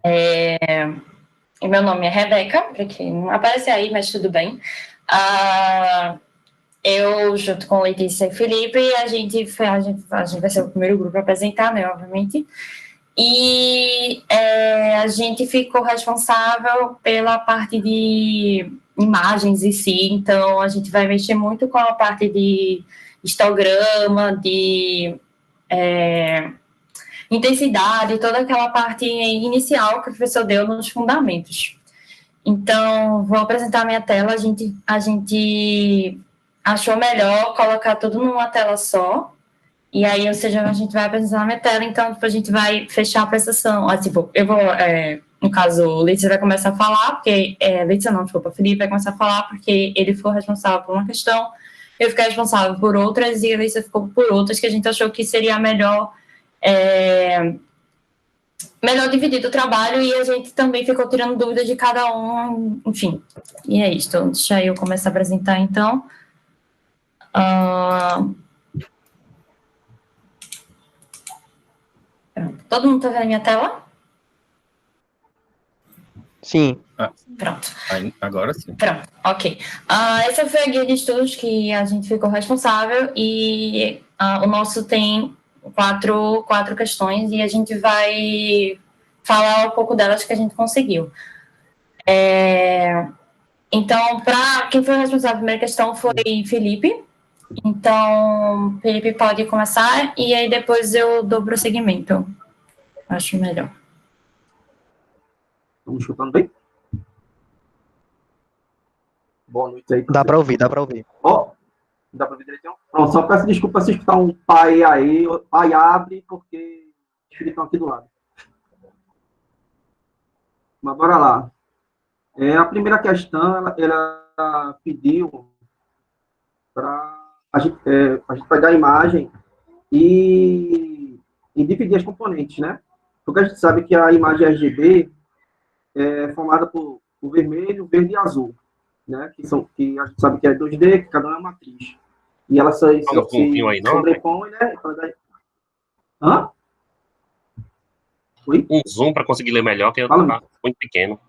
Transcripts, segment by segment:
E meu nome é Rebeca, para quem não aparece aí, mas tudo bem. Eu, junto com Letícia e Felipe, a gente vai ser o primeiro grupo a apresentar, né, obviamente. E a gente ficou responsável pela parte de imagens em si, então a gente vai mexer muito com a parte de histograma, de intensidade, toda aquela parte inicial que o professor deu nos fundamentos. Então, vou apresentar a minha tela, a gente achou melhor colocar tudo numa tela só, e aí, ou seja, a gente vai apresentar na minha tela, então depois a gente vai fechar a apresentação. Tipo, eu vou, no caso, Letícia vai começar a falar, porque, Letícia não, desculpa, Felipe vai começar a falar, porque ele foi responsável por uma questão, eu fiquei responsável por outras, e a Letícia ficou por outras, que a gente achou que seria melhor dividir o trabalho, e a gente também ficou tirando dúvidas de cada um, enfim. E é isso, deixa eu começar a apresentar, então. Todo mundo está vendo a minha tela? Sim. Pronto. Agora sim. Pronto, ok. Essa foi a guia de estudos que a gente ficou responsável, e o nosso tem quatro questões, e a gente vai falar um pouco delas que a gente conseguiu. Então, para quem foi responsável pela primeira questão foi Felipe. Então, Felipe pode começar, e aí depois eu dou prosseguimento. Acho melhor. Estão me escutando bem? Boa noite aí. Dá para ouvir, dá para ouvir. Ó, dá para ouvir direitinho? Pronto, só peço desculpa se escutar um pai aí, pai abre, porque os filhos estão aqui do lado. Mas bora lá. A primeira questão, ela pediu para a gente pegar a imagem e dividir as componentes, né? Porque a gente sabe que a imagem RGB é formada por vermelho, verde e azul, né? Que a gente sabe que é 2D, que cada uma é uma matriz. E elas se sobrepõem, né? Hã? Oi? Um zoom para conseguir ler melhor, que eu tá muito pequeno.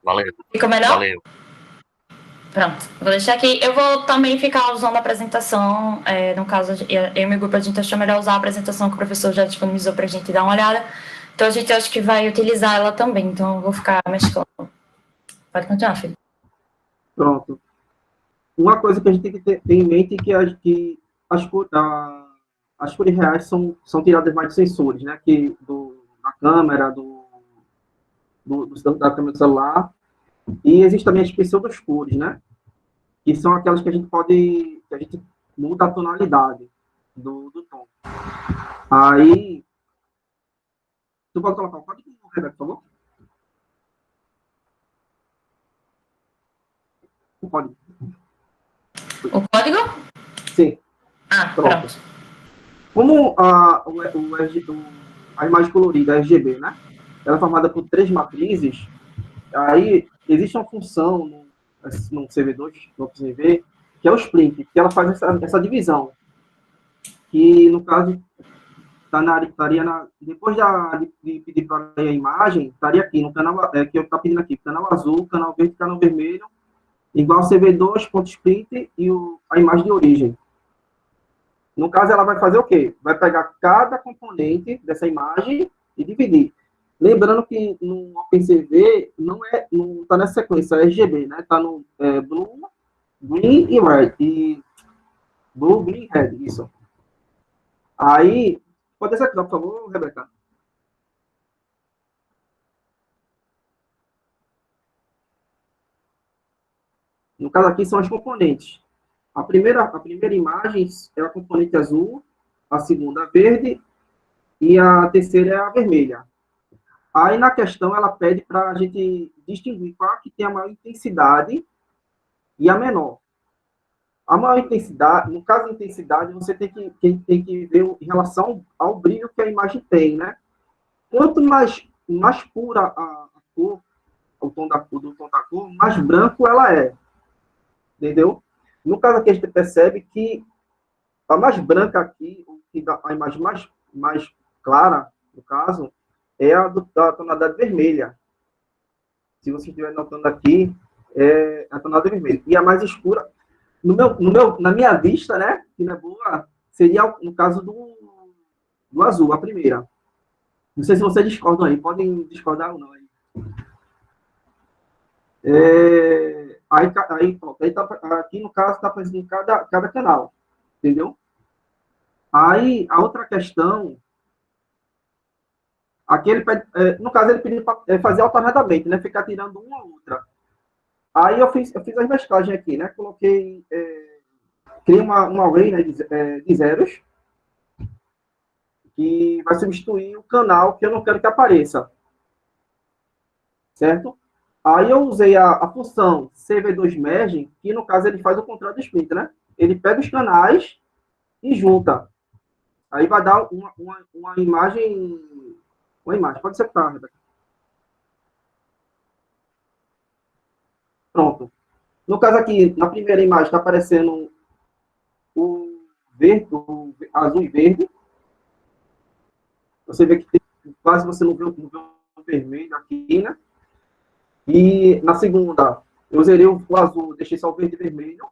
Valeu. Ficou melhor? Valeu. Pronto, vou deixar aqui. Eu vou também ficar usando a apresentação. No caso, eu e meu grupo, a gente achou melhor usar a apresentação que o professor já disponibilizou para a gente dar uma olhada. Então, a gente acha que vai utilizar ela também. Então, eu vou ficar mesclando. Pode continuar, filho. Pronto. Uma coisa que a gente tem que ter em mente é que as cores reais são tiradas mais de sensores, né? Da câmera, da câmera do celular. E existe também as pseudocores, né? Que são aquelas que a gente muda a tonalidade do tom. Aí, tu pode colocar o código, Rebeca, por favor? O código. O código? Sim. Pronto. Como a imagem colorida, a RGB, né? Ela é formada por 3 matrizes, aí existe uma função no CV2, no CV, que é o Splint, que ela faz essa divisão. Que, no caso, depois de pedir para ler a imagem, estaria aqui, no canal, que eu estou pedindo aqui, canal azul, canal verde, canal vermelho, igual CV2.Splint e a imagem de origem. No caso, ela vai fazer o quê? Vai pegar cada componente dessa imagem e dividir. Lembrando que no OpenCV não está nessa sequência, é RGB, né? Está no Blue, Green e Red. Blue, Green e Red, isso. Aí, pode descer aqui, por favor, Rebeca. No caso aqui são as componentes. A primeira imagem é a componente azul, a segunda verde e a terceira é a vermelha. Aí, na questão, ela pede para a gente distinguir qual que tem a maior intensidade e a menor. A maior intensidade, no caso de intensidade, você tem que ver em relação ao brilho que a imagem tem, né? Quanto mais pura a cor, o tom da cor, mais branco ela é. Entendeu? No caso aqui, a gente percebe que a mais branca aqui, que dá a imagem mais clara, no caso, é a da tonalidade vermelha. Se você estiver notando aqui, é a tonalidade vermelha. E a mais escura, na minha vista, né, que não é boa, seria no caso do azul, a primeira. Não sei se vocês discordam aí, podem discordar ou não. Aí, pronto, aí tá, aqui no caso está aparecendo cada canal, entendeu? Aí, a outra questão, aqui ele pede, no caso ele pediu para fazer alternadamente, né, ficar tirando uma ou outra. Aí eu fiz as mesclagens aqui, né, coloquei, criei uma array, né, de zeros, que vai substituir o canal que eu não quero que apareça, certo? Aí eu usei a função CV2Merge, que no caso ele faz o contrário do split, né? Ele pega os canais e junta. Aí vai dar uma imagem. Uma imagem, pode ser tá, Rebeca. Pronto. No caso aqui, na primeira imagem, está aparecendo o verde, o azul e verde. Você vê que quase você não vê o vermelho aqui, né? E na segunda, eu zerei o azul, deixei só o verde e vermelho.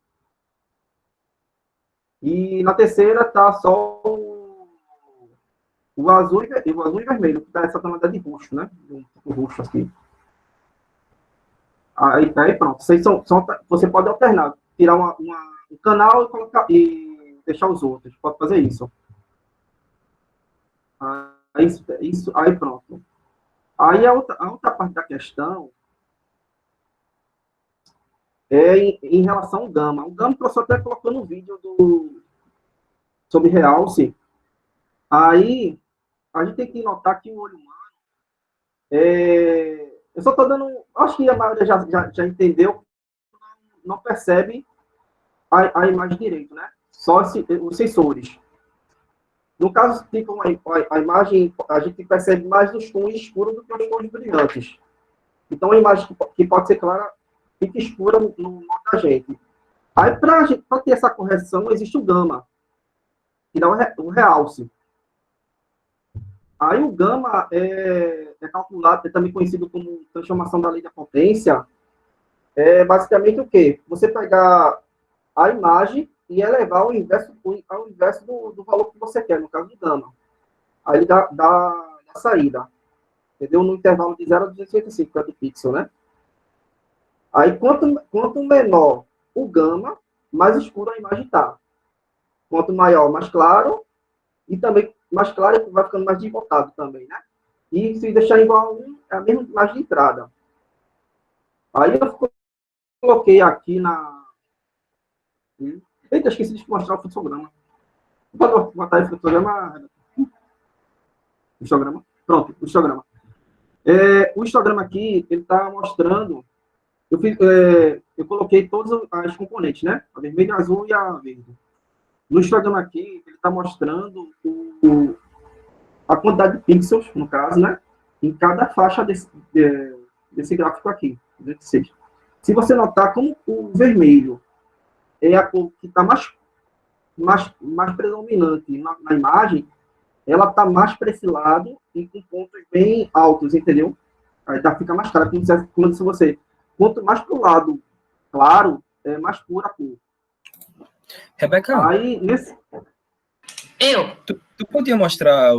E na terceira tá só o azul e vermelho, que tá essa tonalidade de roxo, né? Um roxo aqui. Aí pronto. Você pode alternar, tirar um canal e colocar e deixar os outros. Pode fazer isso. Aí pronto. Aí a outra parte da questão é em relação ao gama. O gama, o professor até colocou no vídeo sobre realce. Aí, a gente tem que notar que o olho humano, eu só estou dando, acho que a maioria já entendeu, não percebe a imagem direito, né? Só os sensores. No caso, tipo, a imagem, a gente percebe mais os tons escuros do que os tons brilhantes. Então, a imagem que pode ser clara fica escura no modo da gente. Aí, para ter essa correção, existe o gama, que dá o realce. Aí o gama é calculado, é também conhecido como transformação da lei da potência. É basicamente o quê? Você pegar a imagem e elevar ao inverso do valor que você quer, no caso do gama. Aí ele dá a saída. Entendeu? No intervalo de 0 a 255, que é do pixel, né? Aí quanto menor o gama, mais escuro a imagem está. Quanto maior, mais claro. E também mais claro, vai ficando mais desbotado também, né? E se deixar igual a 1, é a mesma imagem de entrada. Aí eu coloquei aqui na... Eita, esqueci de mostrar o fluxograma. Pode botar aí o fluxograma? Histograma? Pronto, o histograma. O histograma aqui, ele está mostrando... Eu coloquei todos as componentes, né? A vermelha, a azul e a verde. No histograma aqui, ele está mostrando a quantidade de pixels, no caso, né? Em cada faixa desse gráfico aqui. 26. Se você notar como o vermelho é a cor que está mais predominante na imagem, ela está mais para esse lado e com pontos bem altos, entendeu? Aí fica mais claro, como se você... Quanto mais para o lado claro, é mais pura a cor. Rebeca, aí, tu podia mostrar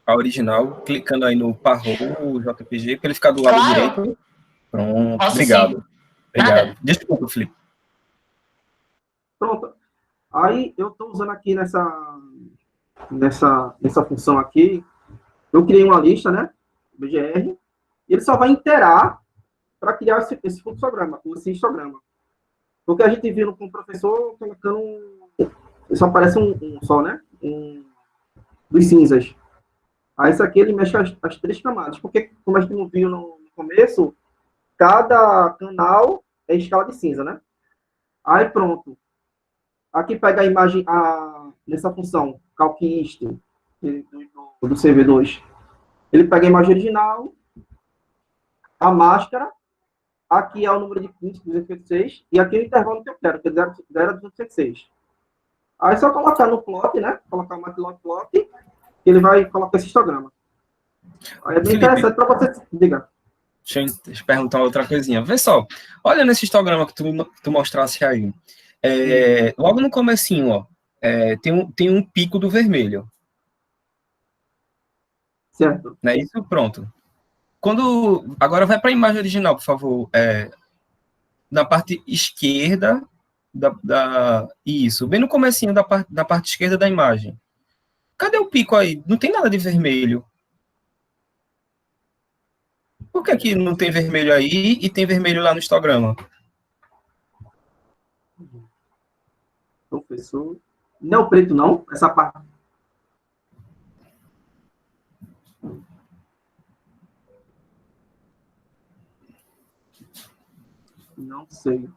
a original, clicando aí no Parrou JPG, para ele ficar do lado direito? Pronto, Posso, obrigado. sim. Obrigado. Nada. Desculpa, Felipe. Pronto. Aí, eu estou usando aqui nessa função aqui, eu criei uma lista, né? BGR, e ele só vai interar para criar esse fluxograma, esse histograma. Porque a gente viu com o professor colocando só aparece um só, né? Dos cinzas. Aí isso aqui ele mexe as 3 camadas. Porque, como a gente não viu no começo, cada canal é escala de cinza, né? Aí pronto. Aqui pega a imagem nessa função, calquist, do CV2. Ele pega a imagem original, a máscara aqui é o número de pins 256, e aqui é o intervalo que eu quero, que é 0 a 256. Aí é só colocar no plot, né? Colocar o matplotlib plot, ele vai colocar esse histograma. Aí é bem Felipe, interessante para você, diga. Deixa eu te perguntar outra coisinha. Vê só, olha nesse histograma que tu mostrasse aí. Logo no comecinho, ó, tem um pico do vermelho. Certo. Né? Isso, pronto. Agora vai para a imagem original, por favor. Na parte esquerda isso, bem no comecinho da parte esquerda da imagem. Cadê o pico aí? Não tem nada de vermelho. Por que aqui não tem vermelho aí e tem vermelho lá no histograma? Professor. Não é o preto, não? Essa parte. Não sei.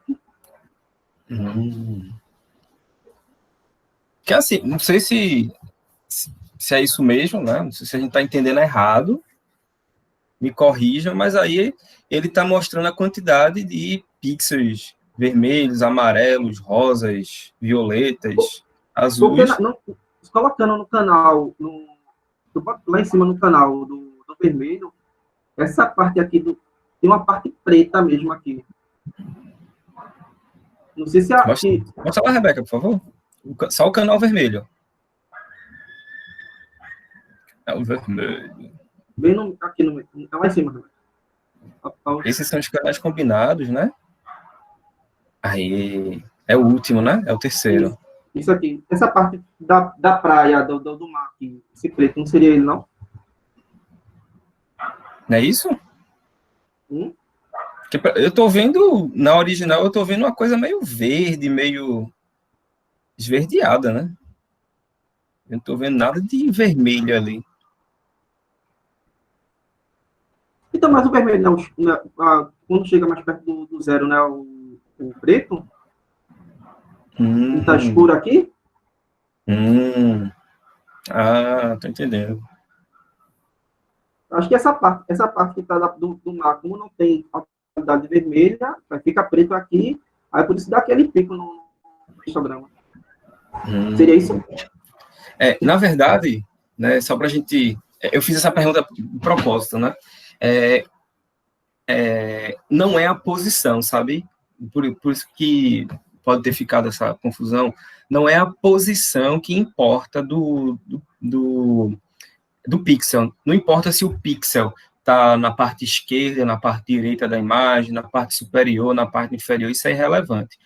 Que assim, não sei se é isso mesmo, né? Não sei se a gente está entendendo errado. Me corrijam, mas aí ele está mostrando a quantidade de pixels vermelhos, amarelos, rosas, violetas, azuis. Colocando no canal, lá em cima no canal do vermelho, essa parte aqui tem uma parte preta mesmo aqui. Não sei se Mostra lá, Rebeca, por favor. Só o canal vermelho. É o vermelho. Bem aqui no meio. Tá lá em cima. Esses são os canais combinados, né? Aí. É o último, né? É o terceiro. Isso aqui. Essa parte da praia, do mar aqui, esse preto, não seria ele, não? Não é isso? Eu tô vendo, na original, eu tô vendo uma coisa meio verde, meio esverdeada, né? Eu não tô vendo nada de vermelho ali. Então, mas o vermelho, não, quando chega mais perto do zero, né? O preto? Tá escuro aqui? Tô entendendo. Acho que essa parte que tá do mar, como não tem a quantidade vermelha, vai ficar preto aqui, aí por isso dá aquele pico no histograma. Seria isso? Na verdade, né, só pra gente... Eu fiz essa pergunta de propósito, né? Não é a posição, sabe? Por isso que pode ter ficado essa confusão. Não é a posição que importa do pixel. Não importa se o pixel está na parte esquerda, na parte direita da imagem, na parte superior, na parte inferior, isso é irrelevante.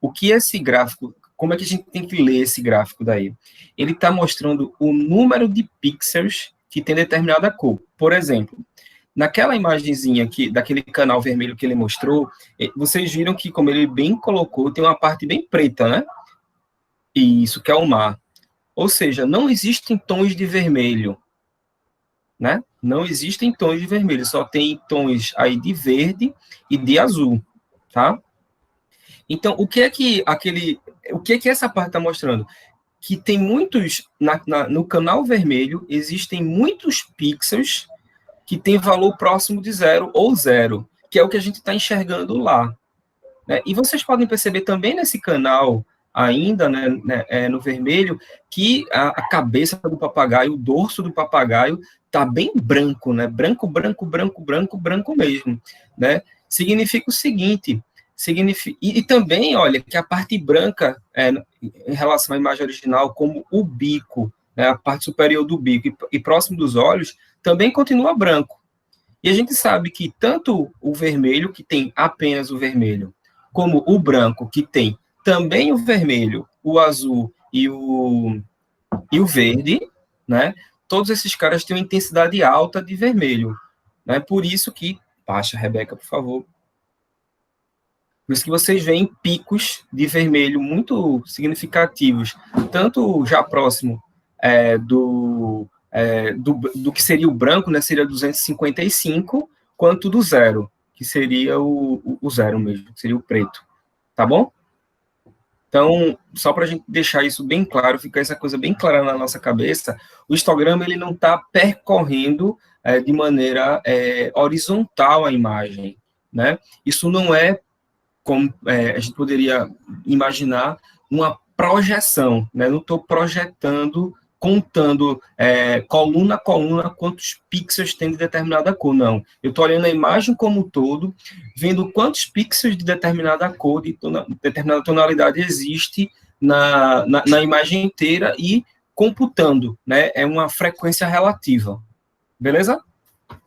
O que esse gráfico, como é que a gente tem que ler esse gráfico daí? Ele está mostrando o número de pixels que tem determinada cor. Por exemplo, naquela imagenzinha aqui, daquele canal vermelho que ele mostrou, vocês viram que, como ele bem colocou, tem uma parte bem preta, né? Isso, que é o mar. Ou seja, não existem tons de vermelho, né? Não existem tons de vermelho, só tem tons aí de verde e de azul, tá? Então, o que é que essa parte está mostrando? Que tem muitos, no canal vermelho, existem muitos pixels que tem valor próximo de 0 ou 0, que é o que a gente está enxergando lá, né? E vocês podem perceber também nesse canal, ainda, né, no vermelho, que a cabeça do papagaio, o dorso do papagaio, está bem branco, né? Branco mesmo, né? Significa o seguinte, e também, olha, que a parte branca, em relação à imagem original, como o bico, né, a parte superior do bico e próximo dos olhos, também continua branco. E a gente sabe que tanto o vermelho, que tem apenas o vermelho, como o branco, que tem também o vermelho, o azul e o verde, né? Todos esses caras têm uma intensidade alta de vermelho, né? Por isso que... Baixa, Rebeca, por favor. Por isso que vocês veem picos de vermelho muito significativos, tanto já próximo do que seria o branco, né? Seria 255, quanto do zero, que seria o zero mesmo, que seria o preto. Tá bom? Então, só para a gente deixar isso bem claro, ficar essa coisa bem clara na nossa cabeça, o histograma ele não está percorrendo de maneira horizontal a imagem, né? Isso não é como a gente poderia imaginar uma projeção, né? Não estou projetando, contando coluna a coluna quantos pixels tem de determinada cor, não. Eu estou olhando a imagem como um todo, vendo quantos pixels de determinada cor, de determinada tonalidade existe na imagem inteira e computando, né? É uma frequência relativa. Beleza?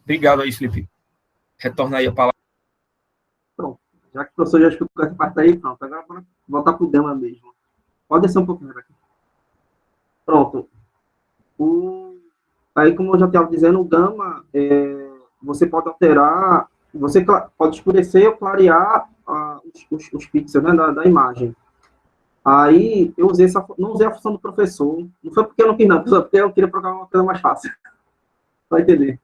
Obrigado aí, Felipe. Retorna aí a palavra. Pronto. Já que o professor já explicou essa parte aí, pronto. Agora vamos voltar para o Gama mesmo. Pode descer um pouquinho aqui. Pronto. Aí, como eu já estava dizendo, o Gama, você pode alterar, você pode escurecer ou clarear os pixels, né, da imagem. Aí, eu não usei a função do professor. Não foi porque eu não quis, não. Foi porque eu queria programar uma coisa mais fácil. Para entender.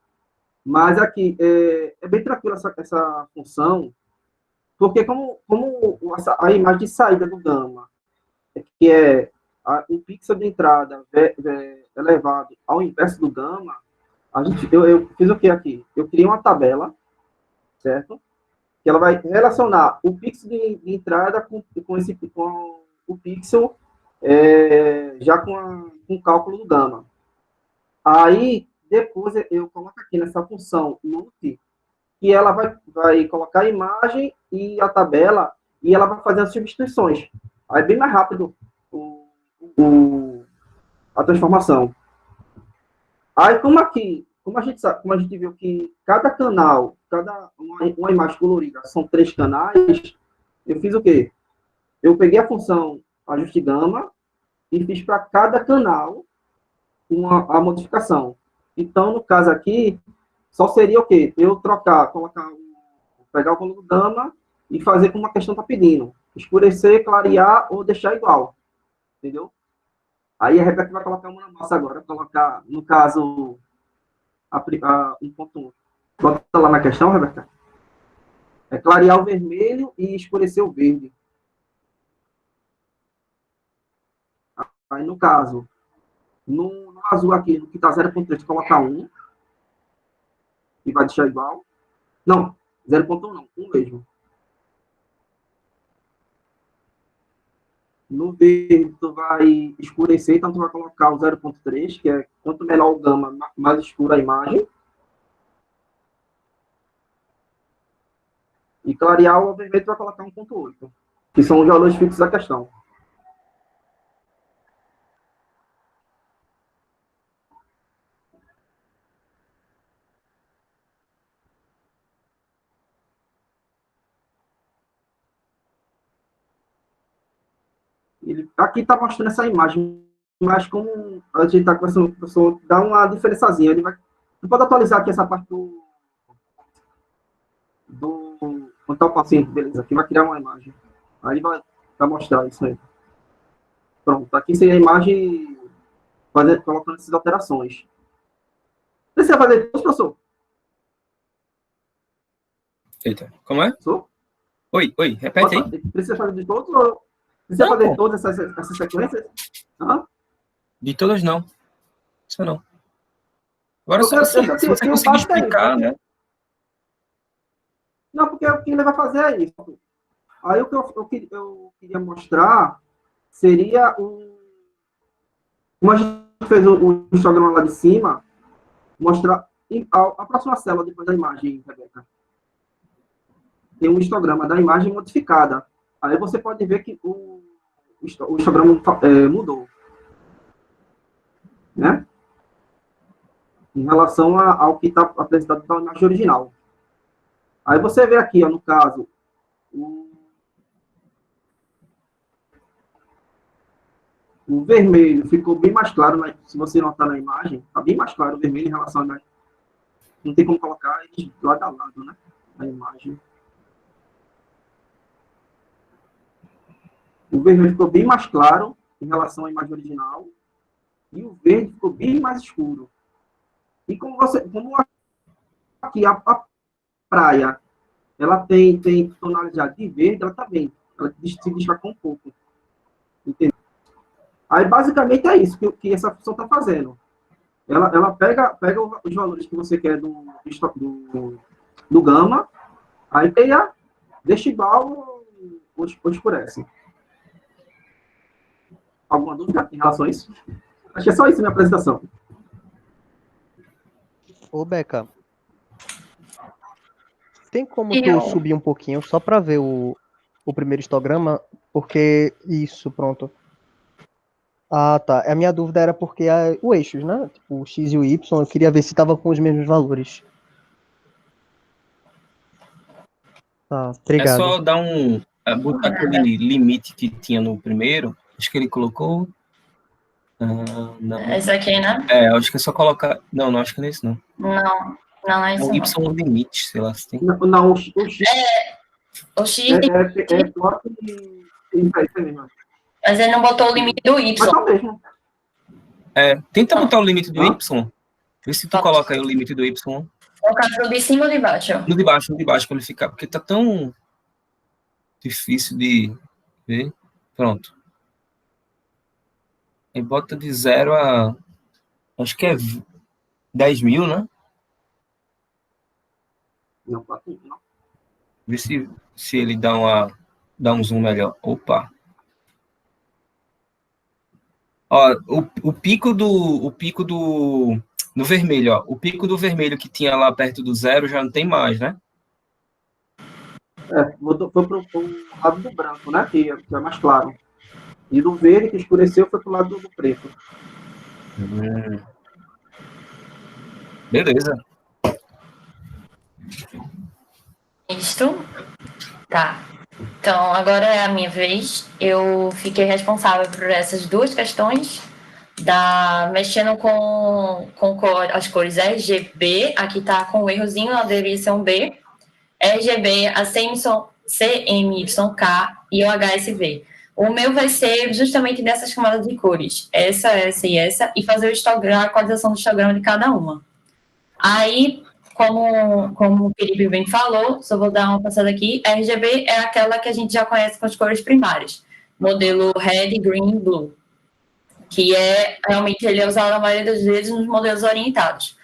Mas aqui, é bem tranquilo essa função, porque como a imagem de saída do Gama, que é o pixel de entrada elevado ao inverso do Gama, eu fiz o que aqui? Eu criei uma tabela, certo? Que ela vai relacionar o pixel de entrada com o pixel já com o cálculo do Gama. Aí, depois eu coloco aqui nessa função LUT, que ela vai colocar a imagem e a tabela, e ela vai fazer as substituições. Aí é bem mais rápido a transformação. Aí, como a gente viu que cada canal, uma imagem colorida, são 3 canais, eu fiz o quê? Eu peguei a função ajuste Gama e fiz para cada canal a modificação. Então, no caso aqui, só seria o quê? Eu pegar o valor do Gama e fazer como a questão está pedindo. Escurecer, clarear ou deixar igual. Entendeu? Aí a Rebeca vai colocar uma na massa agora. Colocar, no caso, 1.1. Bota lá na questão, Rebeca. É clarear o vermelho e escurecer o verde. Aí, no caso, no azul aqui, no que está 0.3, colocar 1. E vai deixar igual. Não, 0.1 não, 1 mesmo. No verde, tu vai escurecer, então tu vai colocar o 0.3, que é quanto menor o Gama, mais escura a imagem. E clarear o vermelho, tu vai colocar 1.8, que são os valores fixos da questão. Aqui está mostrando essa imagem, mas como a gente está conversando com o professor, dá uma diferençazinha. Você pode atualizar aqui essa parte onde está o paciente, beleza? Aqui vai criar uma imagem. Aí vai mostrar isso aí. Pronto, aqui seria a imagem colocando essas alterações. Precisa fazer todos, professor? Eita, como é? Professor? Oi, repete aí. Precisa fazer de todos ou... Precisa fazer todas essas sequências? De todas, não. Isso não. Agora, se você conseguir explicar, né? Não, porque o que ele vai fazer é isso. Aí o que eu queria mostrar seria como a gente fez o histograma lá de cima, mostrar a próxima célula depois da imagem, Rebeca. Tem um histograma da imagem modificada. Aí você pode ver que o histograma mudou. Né? Em relação ao que está apresentado na imagem original. Aí você vê aqui, ó, no caso, o vermelho ficou bem mais claro, né? Se você notar na imagem, está bem mais claro o vermelho em relação à imagem. Não tem como colocar eles lado a lado, né? A imagem. O vermelho ficou bem mais claro em relação à imagem original. E o verde ficou bem mais escuro. E como aqui a praia, ela tem tonalidade de verde, ela também. Ela se destacou um pouco. Entendeu? Aí, basicamente, é isso que essa função está fazendo. Ela pega os valores que você quer do Gama Aí tem a deixa igual ou escurece. Alguma dúvida em relação a isso? Acho que é só isso a minha apresentação. Ô, Beca, tem como tu subir um pouquinho só para ver o primeiro histograma? Porque isso, pronto. Ah, tá. A minha dúvida era porque o eixos, né? Tipo, o X e o Y, eu queria ver se tava com os mesmos valores. Tá, É obrigado. só dar botar aquele limite que tinha no primeiro. Acho que ele colocou. Não. Esse aqui, né? Acho que é só colocar. Não, acho que não é isso, não. Não é É isso o não. Y limite, sei lá se tem. Não, o X O X, é plot e isso aí mesmo. mas ele não botou o limite do Y. Mas tá mesmo. Tenta botar o limite do Hã? Y. Vê se tu coloca aí o limite do Y. No caso de cima ou de baixo? No de baixo, para ele ficar, porque tá tão difícil de ver. Pronto. Aí bota de 0 a. Acho que é 10 mil, né? Não, não. Vê se ele dá um zoom melhor. Opa! Ó, o pico do no vermelho, ó. O pico do vermelho que tinha lá perto do 0 já não tem mais, né? Foi pro lado do branco, né? Que é mais claro. E do verde, que escureceu, foi pro lado do preto. Beleza. Isto. Tá. Então, agora é a minha vez. Eu fiquei responsável por essas duas questões, mexendo com as cores RGB, aqui tá com um errozinho, ela deveria ser um B, RGB, a CMYK e o HSV. O meu vai ser justamente dessas camadas de cores, essa e essa, e fazer a atualização do histograma de cada uma. Aí, como o Felipe bem falou, só vou dar uma passada aqui, a RGB é aquela que a gente já conhece com as cores primárias, modelo Red, Green, Blue, que realmente ele é usado a maioria das vezes nos modelos orientados.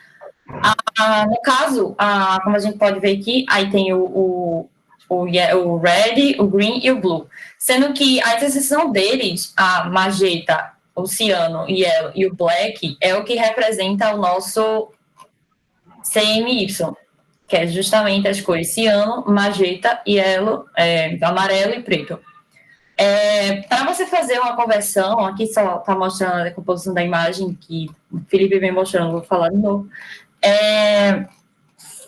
No caso, como a gente pode ver aqui, aí tem o Red, o Green e o Blue, sendo que a interseção deles, a magenta, o ciano e o black, é o que representa o nosso CMY, que é justamente as cores ciano, magenta, yellow, amarelo e preto. Para você fazer uma conversão, aqui só está mostrando a decomposição da imagem, que o Felipe vem mostrando, vou falar de novo.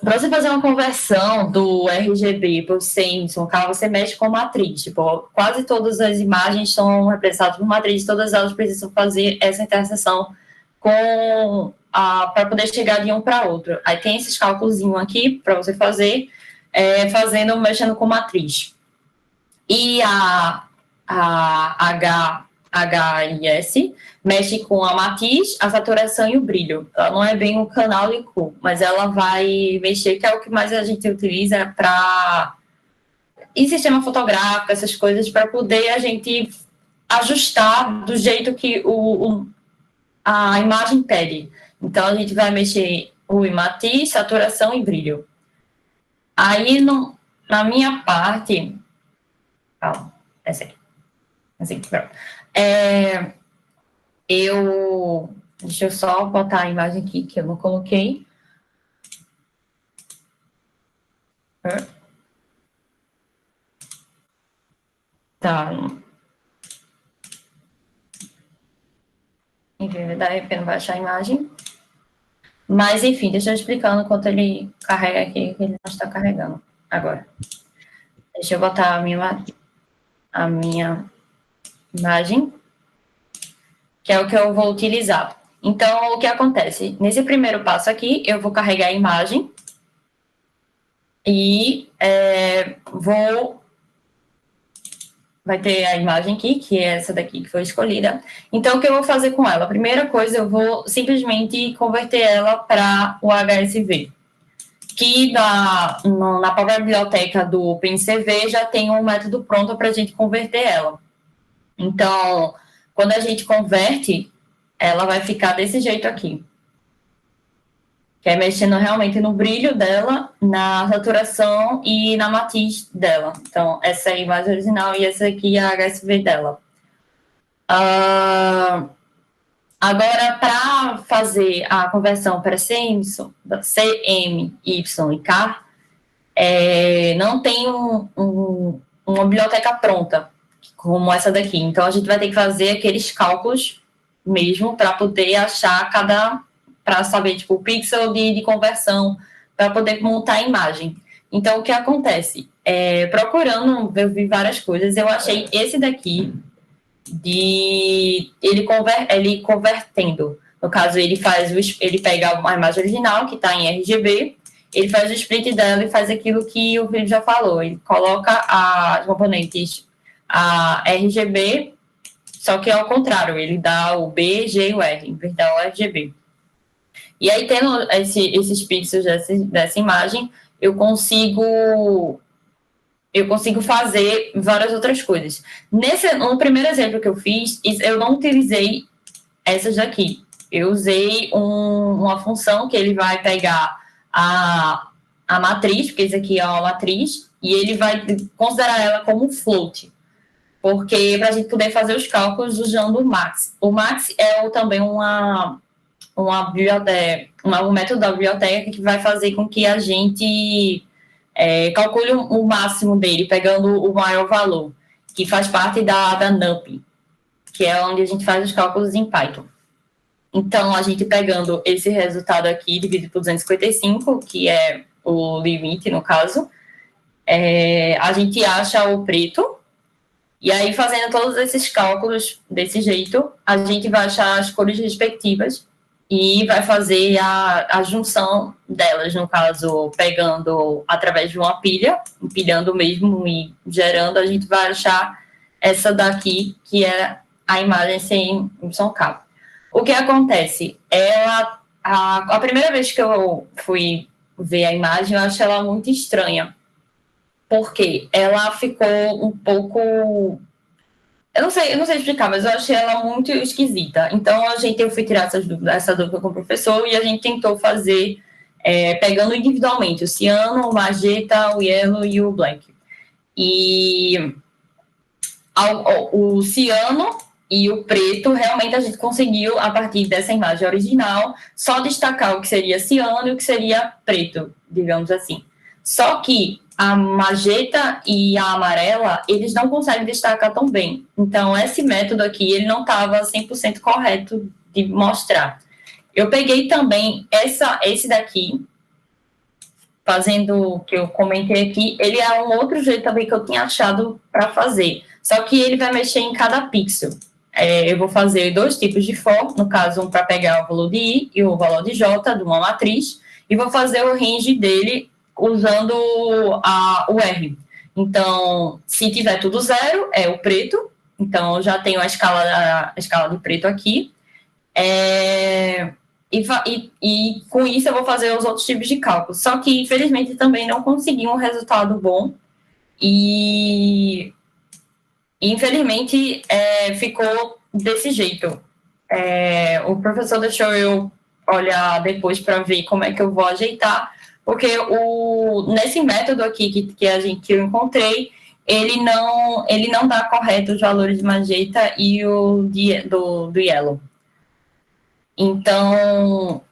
Para você fazer uma conversão do RGB para o CMY, você mexe com matriz. Tipo, quase todas as imagens são representadas por matriz, todas elas precisam fazer essa interseção para poder chegar de um para outro. Aí tem esses cálculos aqui para você fazer, mexendo com matriz. E a HIS mexe com a matiz, a saturação e o brilho. Ela não é bem o canal de cor, mas ela vai mexer, que é o que mais a gente utiliza em sistema fotográfico, essas coisas, para poder a gente ajustar do jeito que a imagem pede. Então, a gente vai mexer em matiz, saturação e brilho. Aí, na minha parte... Calma, essa aqui. Assim, pronto. Deixa eu só botar a imagem aqui, que eu não coloquei. Tá. Enfim, vai dar pena baixar a imagem. Mas, enfim, deixa eu explicando enquanto ele carrega aqui, que ele não está carregando agora. Deixa eu botar a minha imagem, que é o que eu vou utilizar. Então, o que acontece? Nesse primeiro passo aqui, eu vou carregar a imagem e vai ter a imagem aqui, que é essa daqui que foi escolhida. Então, o que eu vou fazer com ela? A primeira coisa, eu vou simplesmente converter ela para o HSV, que na própria biblioteca do OpenCV já tem um método pronto para a gente converter ela. Então, quando a gente converte, ela vai ficar desse jeito aqui. que é mexendo realmente no brilho dela, na saturação e na matiz dela. Então, essa é a imagem original e essa aqui é a HSV dela. Agora, para fazer a conversão para CM, Y e K, não tem uma biblioteca pronta, como essa daqui. Então, a gente vai ter que fazer aqueles cálculos mesmo para poder achar para saber, tipo, o pixel de conversão, para poder montar a imagem. Então, o que acontece? Procurando, eu vi várias coisas, eu achei esse daqui, ele convertendo. No caso, ele pega a imagem original, que está em RGB, ele faz o split dela e faz aquilo que o Felipe já falou. Ele coloca as componentes a RGB, só que ao contrário, ele dá o B, G e o R, em vez de dar o RGB. E aí, tendo esses pixels dessa imagem, eu consigo fazer várias outras coisas. No primeiro exemplo que eu fiz, eu não utilizei essas daqui. Eu usei uma função que ele vai pegar a matriz, porque isso aqui é uma matriz, e ele vai considerar ela como float, porque para a gente poder fazer os cálculos usando o Max. O Max é também um método da biblioteca que vai fazer com que a gente calcule o máximo dele, pegando o maior valor, que faz parte da NumPy, que é onde a gente faz os cálculos em Python. Então, a gente pegando esse resultado aqui, dividido por 255, que é o limite, no caso, a gente acha o preto, e aí, fazendo todos esses cálculos desse jeito, a gente vai achar as cores respectivas e vai fazer a junção delas, no caso, pegando através de uma pilha, empilhando mesmo e gerando, a gente vai achar essa daqui, que é a imagem sem YK. O que acontece? A primeira vez que eu fui ver a imagem, eu achei ela muito estranha, porque ela ficou um pouco... Eu não sei explicar, mas eu achei ela muito esquisita. Então, eu fui tirar essa dúvida com o professor e a gente tentou fazer, pegando individualmente, o ciano, o magenta, o yellow e o black. E o ciano e o preto, realmente a gente conseguiu, a partir dessa imagem original, só destacar o que seria ciano e o que seria preto, digamos assim. Só que a magenta e a amarela, eles não conseguem destacar tão bem. Então, esse método aqui, ele não estava 100% correto de mostrar. Eu peguei também esse daqui, fazendo o que eu comentei aqui, ele é um outro jeito também que eu tinha achado para fazer. Só que ele vai mexer em cada pixel. Eu vou fazer 2 tipos de for, no caso, um para pegar o valor de I e o valor de J de uma matriz, e vou fazer o range dele usando o R. Então, se tiver tudo 0, é o preto. Então, eu já tenho a escala de preto aqui. E com isso eu vou fazer os outros tipos de cálculo. Só que, infelizmente, também não consegui um resultado bom. E infelizmente, ficou desse jeito. O professor deixou eu olhar depois para ver como é que eu vou ajeitar, porque nesse método aqui que eu encontrei, ele não dá correto os valores de magenta e do yellow. Então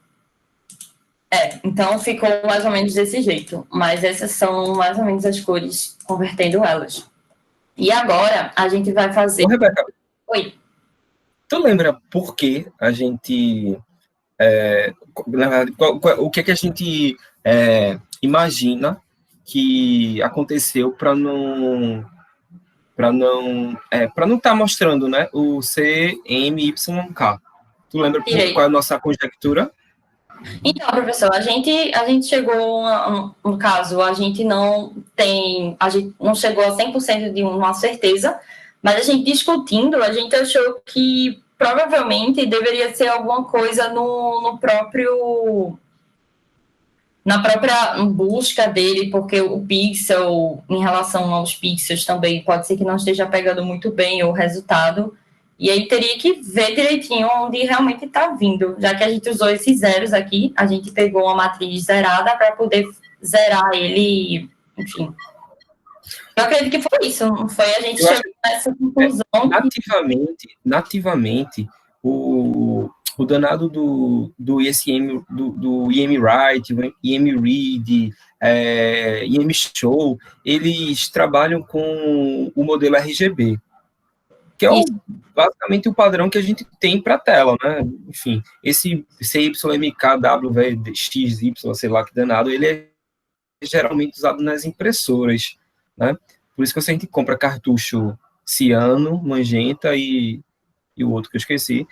ficou mais ou menos desse jeito, mas essas são mais ou menos as cores, convertendo elas. E agora a gente vai fazer... Ô, Rebeca, oi. Tu lembra por que a gente... na verdade, o que é que a gente imagina que aconteceu para não estar mostrando, né, o CMYK? Tu lembra qual é a nossa conjectura? Então, professor, a gente chegou, no caso, a gente não chegou a 100% de uma certeza, mas a gente discutindo, a gente achou que provavelmente deveria ser alguma coisa na própria busca dele, porque o pixel, em relação aos pixels também, pode ser que não esteja pegando muito bem o resultado, E aí teria que ver direitinho onde realmente está vindo, já que a gente usou esses zeros aqui, a gente pegou uma matriz zerada para poder zerar ele, enfim. Eu acredito que foi isso, não foi? A gente chegou nessa conclusão. Nativamente, o danado do ISM, do IM-Write, IM-Read, IM-Show, eles trabalham com o modelo RGB, que é basicamente o padrão que a gente tem para a tela, né? Enfim, esse CYMKWXY, sei lá que danado, ele é geralmente usado nas impressoras, né? Por isso que a gente compra cartucho ciano, magenta e o outro que eu esqueci,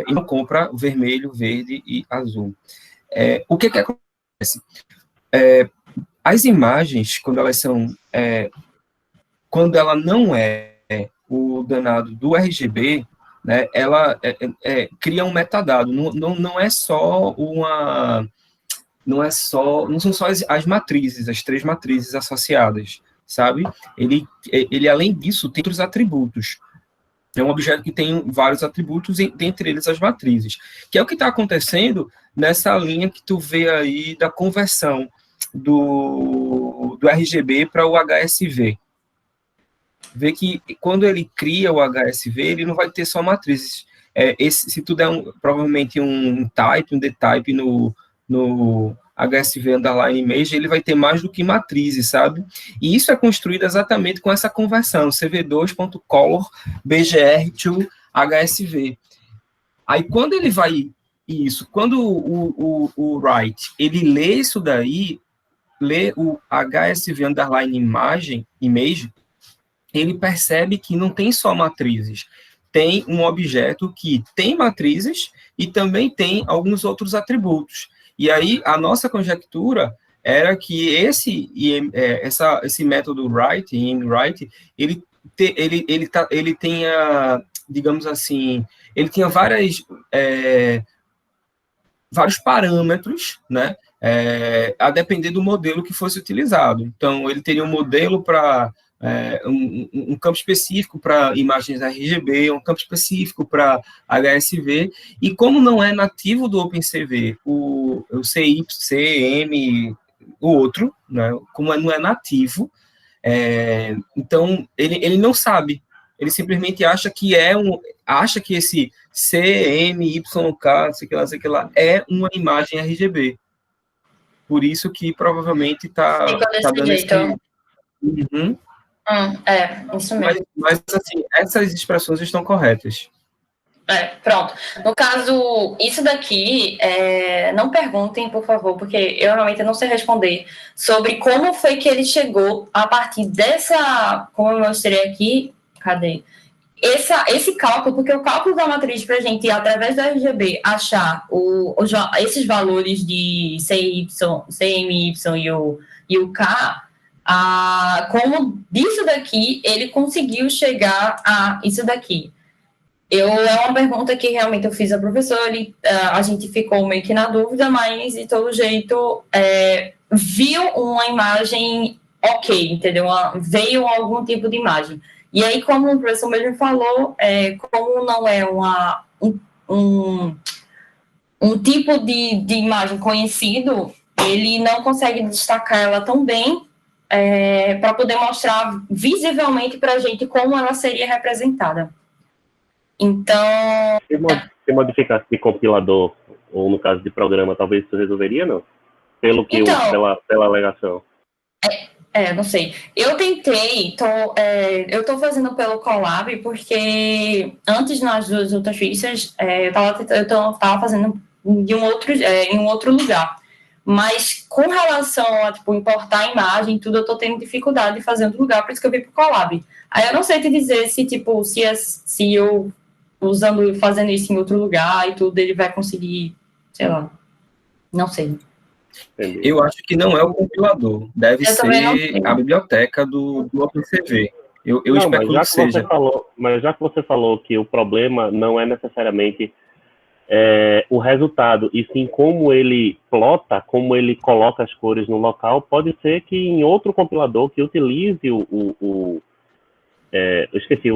e não compra vermelho, verde e azul. O que acontece? As imagens, quando elas são... quando ela não é o danado do RGB, né, ela cria um metadado, não é só uma... não são só as matrizes, as 3 matrizes associadas, sabe? Ele além disso, tem outros atributos. É um objeto que tem vários atributos, dentre eles as matrizes, que é o que está acontecendo nessa linha que tu vê aí da conversão do RGB para o HSV. Vê que quando ele cria o HSV, ele não vai ter só matrizes. Se tu der provavelmente um type, um dtype no HSV underline image, ele vai ter mais do que matrizes, sabe? E isso é construído exatamente com essa conversão, cv2.color bgr to HSV. Aí, quando ele vai quando o write, ele lê isso daí, lê o HSV underline image, ele percebe que não tem só matrizes, tem um objeto que tem matrizes e também tem alguns outros atributos. E aí, a nossa conjectura era que esse método write, IM-Write, ele tenha, digamos assim, ele tinha vários parâmetros, né, a depender do modelo que fosse utilizado. Então, ele teria um modelo para um campo específico para imagens RGB, um campo específico para HSV, e como não é nativo do OpenCV, o CY, CM, o outro, né, como não é nativo, então ele não sabe, ele simplesmente acha que esse CMYK, sei que lá, é uma imagem RGB. Por isso que provavelmente está dando esse... Uhum. Isso mesmo. Mas, assim, essas expressões estão corretas. Pronto. No caso, isso daqui, não perguntem, por favor, porque eu realmente não sei responder sobre como foi que ele chegou a partir dessa, como eu mostrei aqui, cadê? Esse cálculo, porque o cálculo da matriz para a gente, através do RGB, achar esses valores de CY, CMY e o K, como disso daqui, ele conseguiu chegar a isso daqui. É uma pergunta que realmente eu fiz ao professor, a gente ficou meio que na dúvida, mas de todo jeito viu uma imagem ok, entendeu? Veio algum tipo de imagem. E aí, como o professor mesmo falou, como não é um tipo de imagem conhecido, ele não consegue destacar ela tão bem para poder mostrar visivelmente para a gente como ela seria representada. Então... Se modificasse de compilador, ou no caso de programa, talvez isso resolveria, não? Pela alegação. Não sei. Eu tentei, eu estou fazendo pelo Colab, porque antes nas duas outras fichas, eu estava fazendo em um outro lugar. Mas com relação a importar a imagem, tudo, eu estou tendo dificuldade de fazer em outro lugar, por isso que eu vim para o Colab. Aí eu não sei te dizer se eu fazendo isso em outro lugar e tudo, ele vai conseguir, sei lá, não sei. Eu acho que não é o compilador, deve ser a biblioteca do OpenCV. Eu especulo que seja. Mas já que você falou que o problema não é necessariamente o resultado, e sim como ele plota, como ele coloca as cores no local, pode ser que em outro compilador que utilize eu esqueci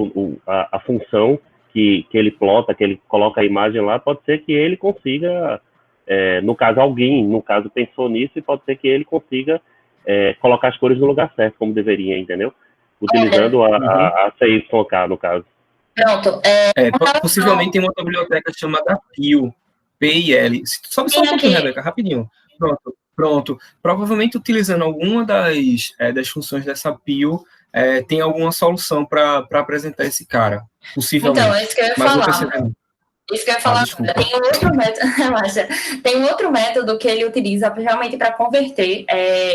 a função que ele plota, que ele coloca a imagem lá, pode ser que ele consiga, no caso alguém, no caso pensou nisso, e pode ser que ele consiga colocar as cores no lugar certo, como deveria, entendeu? Utilizando a CYK, no caso. Pronto. Possivelmente tem uma biblioteca chamada PIL, P-I-L. Sobe só um pouquinho, Rebeca, rapidinho. Pronto. Provavelmente utilizando alguma das funções dessa PIL, tem alguma solução para apresentar esse cara, possivelmente. Então, é isso que eu ia falar. Isso que eu ia falar. Tem um outro método, relaxa. Tem um outro método que ele utiliza realmente para converter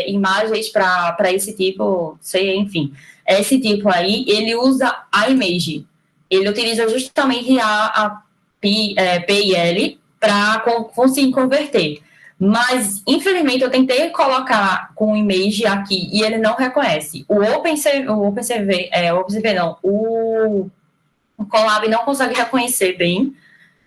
imagens para esse tipo, enfim. Esse tipo aí, ele usa a image. Ele utiliza justamente a PIL para conseguir converter. Mas, infelizmente, eu tentei colocar com o image aqui e ele não reconhece. O Colab não consegue reconhecer bem.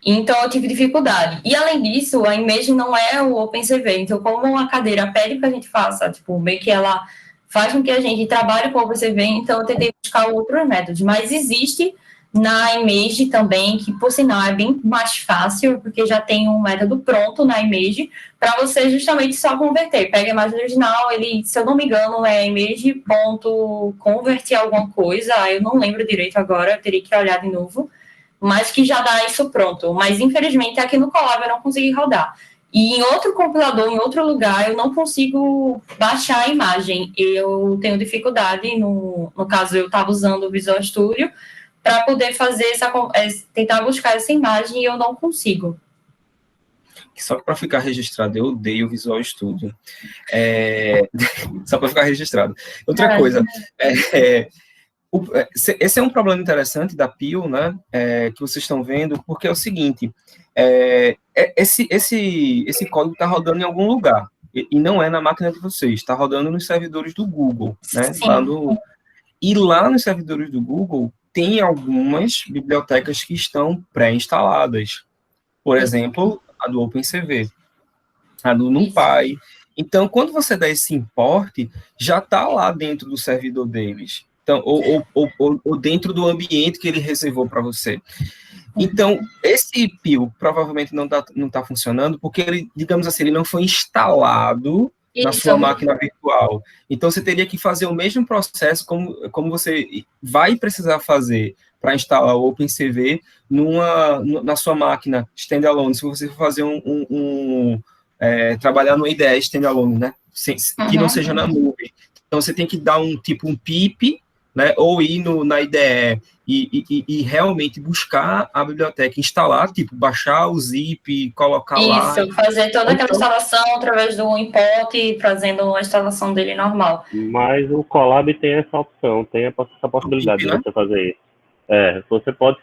Então, eu tive dificuldade. E, além disso, a imagem não é o OpenCV. Então, como a cadeira pede que a gente faça, meio que ela faz com que a gente trabalhe com o OpenCV, então eu tentei buscar outros métodos. Mas existe na image também, que, por sinal, é bem mais fácil, porque já tem um método pronto na image, para você justamente só converter. Pega a imagem original, ele, se eu não me engano, é image.converter alguma coisa, eu não lembro direito agora, eu teria que olhar de novo, mas que já dá isso pronto. Mas, infelizmente, aqui no Colab eu não consegui rodar. E em outro compilador, em outro lugar, eu não consigo baixar a imagem. Eu tenho dificuldade, no caso, eu estava usando o Visual Studio para poder fazer tentar buscar essa imagem e eu não consigo. Só para ficar registrado, eu odeio o Visual Studio. Só para ficar registrado. Outra coisa, esse é um problema interessante da PIL, né, que vocês estão vendo, porque é o seguinte, esse código está rodando em algum lugar, e não é na máquina de vocês, está rodando nos servidores do Google, né, e lá nos servidores do Google tem algumas bibliotecas que estão pré-instaladas, por exemplo, a do OpenCV, a do NumPy. Então, quando você dá esse import, já está lá dentro do servidor deles. Então, ou dentro do ambiente que ele reservou para você. Então, esse PIL provavelmente não tá funcionando, porque ele, digamos assim, ele não foi instalado na sua máquina virtual. Então, você teria que fazer o mesmo processo como você vai precisar fazer para instalar o OpenCV na sua máquina standalone. Se você for fazer trabalhar no IDE standalone, né? Que não seja na nuvem. Então, você tem que dar um pip, né? Ou ir na IDE e realmente buscar a biblioteca, instalar, baixar o zip, colocar lá. Isso, fazer toda aquela instalação através do import e fazendo a instalação dele normal. Mas o Colab tem essa opção, tem essa possibilidade de você fazer isso. Você pode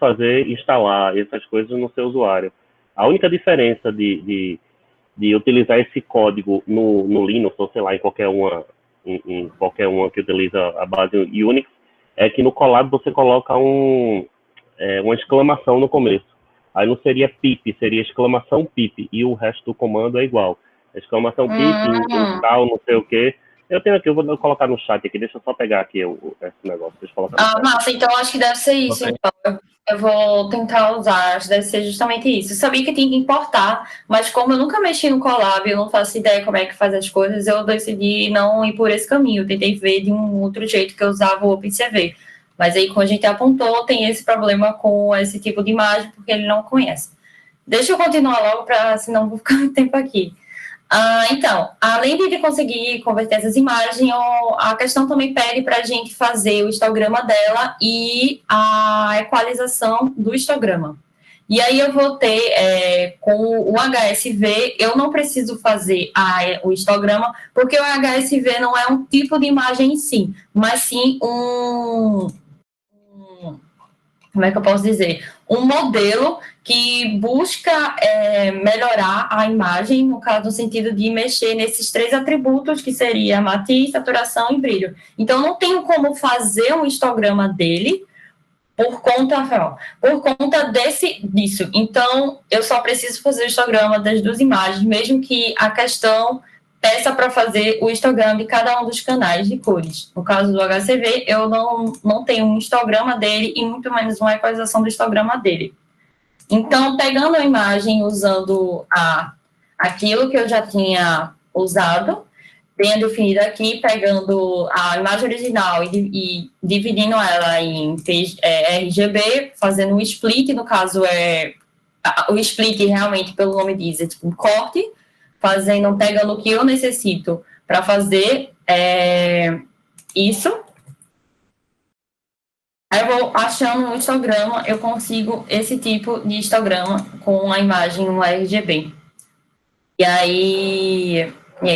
instalar essas coisas no seu usuário. A única diferença de utilizar esse código no Linux, ou sei lá, em qualquer uma que utiliza a base Unix, é que no Colab você coloca uma exclamação no começo. Aí não seria pip, seria exclamação pip, e o resto do comando é igual. Exclamação pip, install, não sei o quê. Eu tenho aqui, eu vou colocar no chat aqui, deixa eu só pegar aqui esse negócio. Deixa eu colocar massa, então acho que deve ser isso. Então. Eu vou tentar usar, acho que deve ser justamente isso. Eu sabia que tinha que importar, mas como eu nunca mexi no Colab, eu não faço ideia como é que faz as coisas, eu decidi não ir por esse caminho. Eu tentei ver de um outro jeito que eu usava o OpenCV. Mas aí, como a gente apontou, tem esse problema com esse tipo de imagem, porque ele não conhece. Deixa eu continuar logo, senão eu vou ficar muito tempo aqui. Então, além de conseguir converter essas imagens, a questão também pede para a gente fazer o histograma dela e a equalização do histograma. E aí eu vou ter, com o HSV, eu não preciso fazer o histograma, porque o HSV não é um tipo de imagem em si, mas sim como é que eu posso dizer? Um modelo que busca melhorar a imagem, no caso, no sentido de mexer nesses 3 atributos, que seria matiz, saturação e brilho. Então, não tenho como fazer um histograma dele por conta disso. Então, eu só preciso fazer o histograma das 2 imagens, mesmo que a questão peça para fazer o histograma de cada um dos canais de cores. No caso do HCV, eu não tenho um histograma dele e muito menos uma equalização do histograma dele. Então, pegando a imagem, usando aquilo que eu já tinha usado, tenho definido aqui, pegando a imagem original e dividindo ela em RGB, fazendo um split, no caso o split realmente, pelo nome diz, é tipo um corte, pegando o que eu necessito para fazer isso. Aí eu vou achando um histograma, eu consigo esse tipo de histograma com a imagem no RGB. E aí,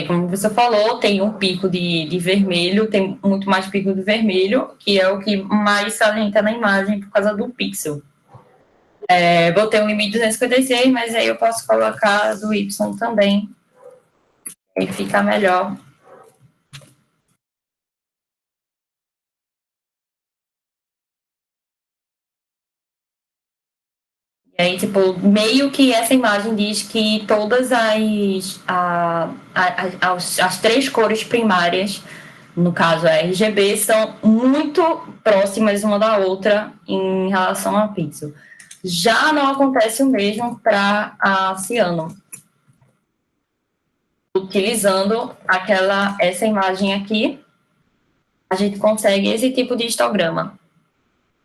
como você falou, tem um pico de vermelho, tem muito mais pico de vermelho, que é o que mais salienta na imagem por causa do pixel. Vou ter um limite de 256, mas aí eu posso colocar do Y também, e fica melhor. E aí, tipo, meio que essa imagem diz que todas as 3 cores primárias, no caso a RGB, são muito próximas uma da outra em relação ao pixel. Já não acontece o mesmo para a ciano. Utilizando essa imagem aqui, a gente consegue esse tipo de histograma.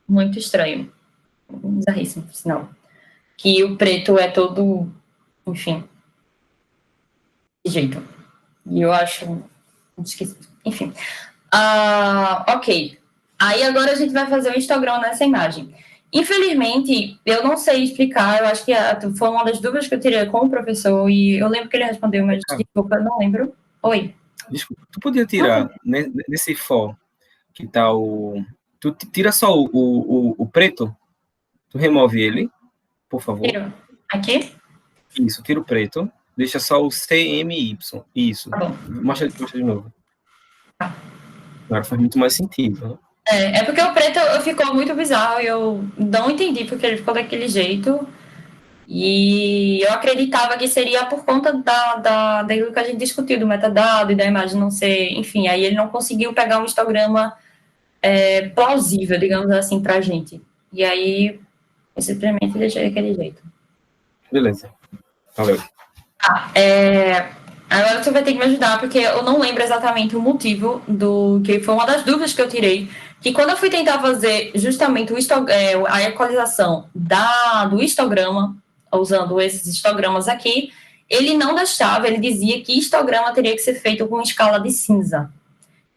Muito estranho. Bizarríssimo, por sinal. Que o preto é todo, enfim, de jeito. E eu acho... Enfim. Ok. Aí agora a gente vai fazer o histograma nessa imagem. Infelizmente, eu não sei explicar, eu acho que foi uma das dúvidas que eu tirei com o professor, e eu lembro que ele respondeu, mas desculpa, eu não lembro. Oi. Desculpa, tu podia tirar, nesse for, que tá tu tira só o preto, tu remove ele, por favor. Tiro. Aqui? Isso, tira o preto, deixa só o CMY, isso. Tá bom. Mostra de novo. Agora faz muito mais sentido, né? É porque o preto ficou muito bizarro e eu não entendi porque ele ficou daquele jeito. E eu acreditava que seria por conta daquilo que a gente discutiu, do metadado e da imagem não ser... Enfim, aí ele não conseguiu pegar um histograma plausível, digamos assim, pra gente. E aí, eu simplesmente deixei daquele jeito. Beleza. Valeu. Agora você vai ter que me ajudar, porque eu não lembro exatamente o motivo que foi uma das dúvidas que eu tirei, que quando eu fui tentar fazer justamente a equalização do histograma, usando esses histogramas aqui, ele não deixava, ele dizia que histograma teria que ser feito com escala de cinza.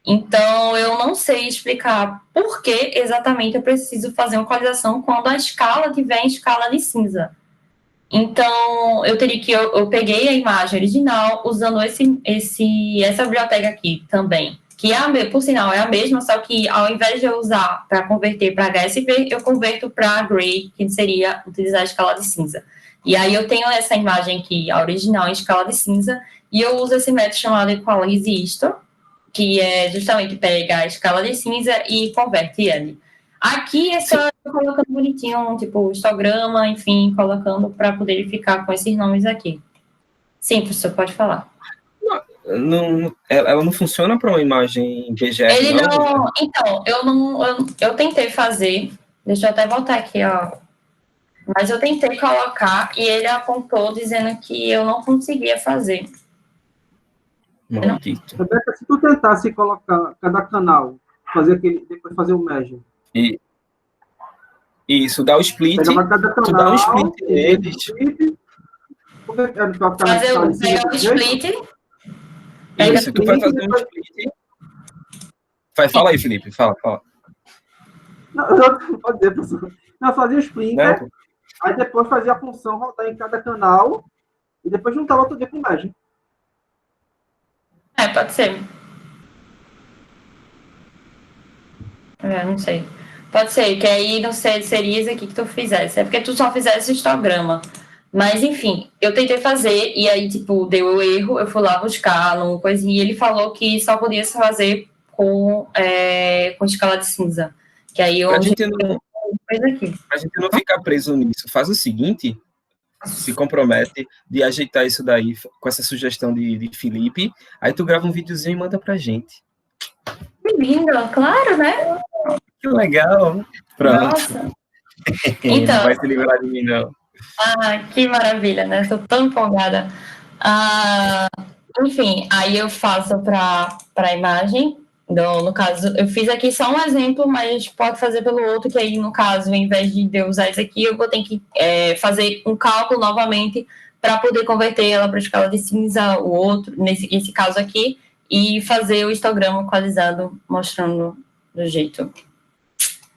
Então, eu não sei explicar por que exatamente eu preciso fazer uma equalização quando a escala tiver em escala de cinza. Então, eu peguei a imagem original usando essa biblioteca aqui também, que por sinal é a mesma, só que ao invés de eu usar para converter para HSV, eu converto para Gray, que seria utilizar a escala de cinza. E aí eu tenho essa imagem aqui, a original em escala de cinza, e eu uso esse método chamado Equalize Histo, que é justamente pegar a escala de cinza e converte ele. Aqui é só colocando bonitinho, tipo, histograma, enfim, colocando para poder ficar com esses nomes aqui. Sim, professor, pode falar. Ela não funciona para uma imagem BGR, Ele não... Então, eu tentei fazer, deixa eu até voltar aqui, ó. Mas eu tentei colocar e ele apontou dizendo que eu não conseguia fazer. Maldito. Rebeca, se tu tentasse colocar cada canal, depois fazer o merge. Isso, dá o split. Tu dá um split neles. Pegar o split. Isso, tu vai fazer um split. Fala aí, Felipe, fala. Não, pode dizer, professor. Não, fazia o split, aí depois fazia a função rodar em cada canal e depois juntava outro dia com o merge. Pode ser. Não sei. Pode ser, que aí não sei, seria isso aqui que tu fizesse. É porque tu só fizesse histograma. Mas, enfim, eu tentei fazer e aí, tipo, deu erro. Eu fui lá buscar numa coisinha e ele falou que só podia se fazer com escala de cinza. Que aí a gente não ficar preso nisso, faz o seguinte, se compromete de ajeitar isso daí com essa sugestão de Felipe. Aí tu grava um videozinho e manda pra gente. Que lindo, claro, né? Que legal. Pronto. Nossa. Então, não vai se livrar de mim, não. Que maravilha, né? Estou tão empolgada. Enfim, aí eu faço para a imagem. No caso, eu fiz aqui só um exemplo, mas a gente pode fazer pelo outro, que aí, no caso, ao invés de eu usar isso aqui, eu vou ter que fazer um cálculo novamente para poder converter ela para a escala de cinza, o outro, nesse caso aqui, e fazer o histograma equalizado, mostrando do jeito.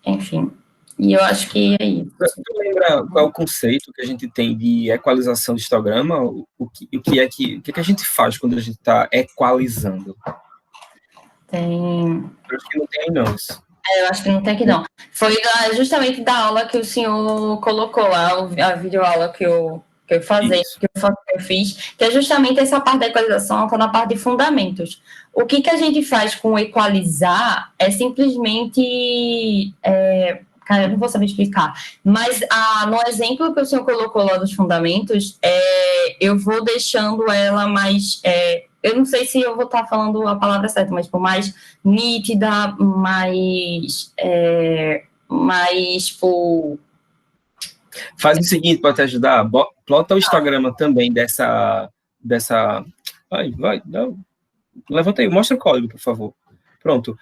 Enfim. E eu acho que é isso. Você lembra qual é o conceito que a gente tem de equalização de histograma? O que é que a gente faz quando a gente está equalizando? Tem... Eu acho que não tem aí, não. Isso. Eu acho que não tem aqui, não. Foi justamente da aula que o senhor colocou lá, a videoaula que eu fiz, que é justamente essa parte da equalização, está na parte de fundamentos. O que a gente faz com equalizar é simplesmente... Cara, eu não vou saber explicar. Mas no exemplo que o senhor colocou lá dos fundamentos, eu vou deixando ela mais... eu não sei se eu vou estar falando a palavra certa, mas por mais nítida, mais tipo... Faz o seguinte para te ajudar. Plota o histograma também dessa... Vai, não. Levanta aí, mostra o código, por favor. Pronto.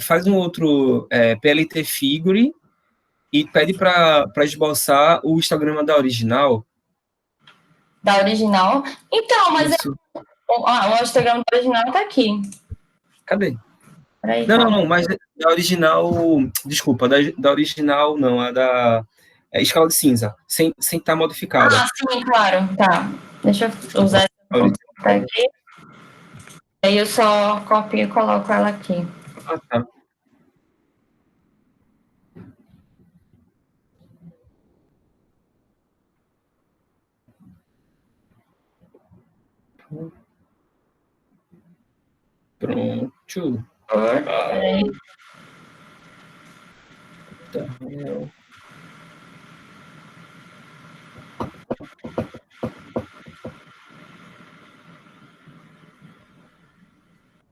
Faz um outro PLT Figure e pede para esboçar o histograma da original. Da original? Então, mas o histograma da original está aqui. Cadê? Peraí, não, mas da original... Desculpa, da original não, a da escala de cinza, sem estar modificada. Sim, claro. Tá. Deixa eu usar essa aqui. Aí eu só copio e coloco ela aqui. Tá. Pronto.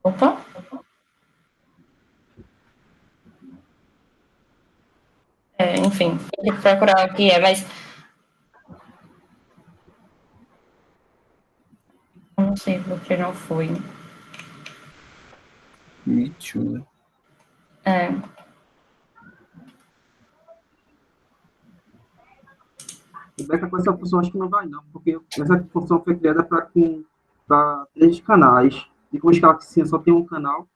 Opa. Enfim, tem que procurar o que mas... Eu não sei porque não foi. Me too. Com essa função acho que não vai não, porque essa função foi criada para 3 canais. E como escala que sim, só tem um canal,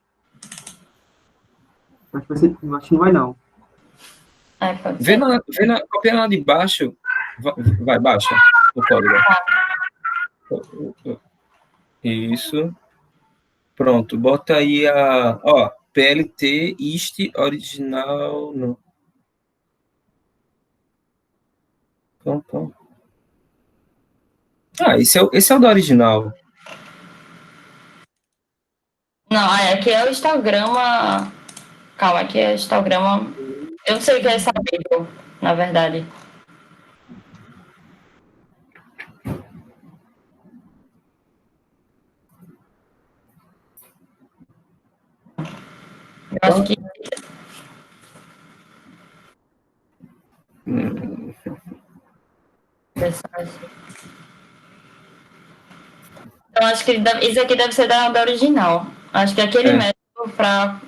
acho que não vai não. Copia lá de baixo. Vai, baixa o código. Isso. Pronto, bota aí PLT ist original. Não. Pronto. Esse é o da original. Não, aqui é o histograma. Calma, aqui é o histograma. Eu não sei o que é saber, na verdade. Eu acho que... Eu acho que isso aqui deve ser da original. Acho que aquele método para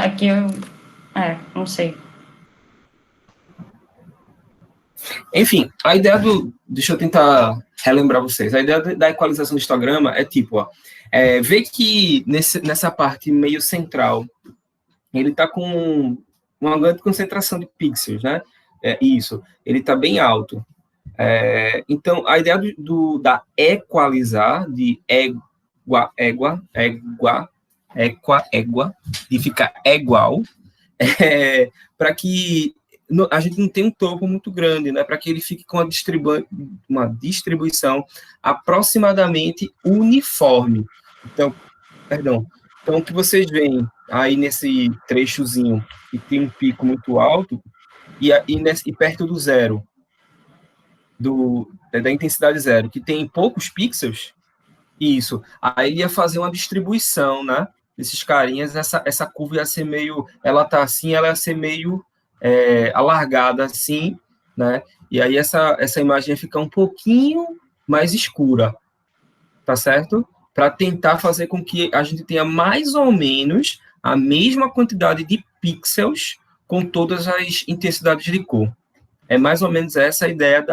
aqui não sei. Enfim, a ideia deixa eu tentar relembrar vocês. A ideia da equalização do histograma é tipo, ver que nessa parte meio central ele está com uma grande concentração de pixels, né? Isso, ele está bem alto. Então, a ideia da equalizar, de égua, de ficar igual, para que a gente não tenha um topo muito grande, né? Para que ele fique com uma distribuição aproximadamente uniforme. Então, o que vocês veem aí nesse trechozinho que tem um pico muito alto e perto do zero, da intensidade zero, que tem poucos pixels, isso, aí ele ia fazer uma distribuição, né, desses carinhas, essa curva ia ser meio, ela tá assim, ela ia ser meio alargada assim, né, e aí essa imagem ia ficar um pouquinho mais escura, tá certo? Para tentar fazer com que a gente tenha mais ou menos a mesma quantidade de pixels com todas as intensidades de cor. É mais ou menos essa a ideia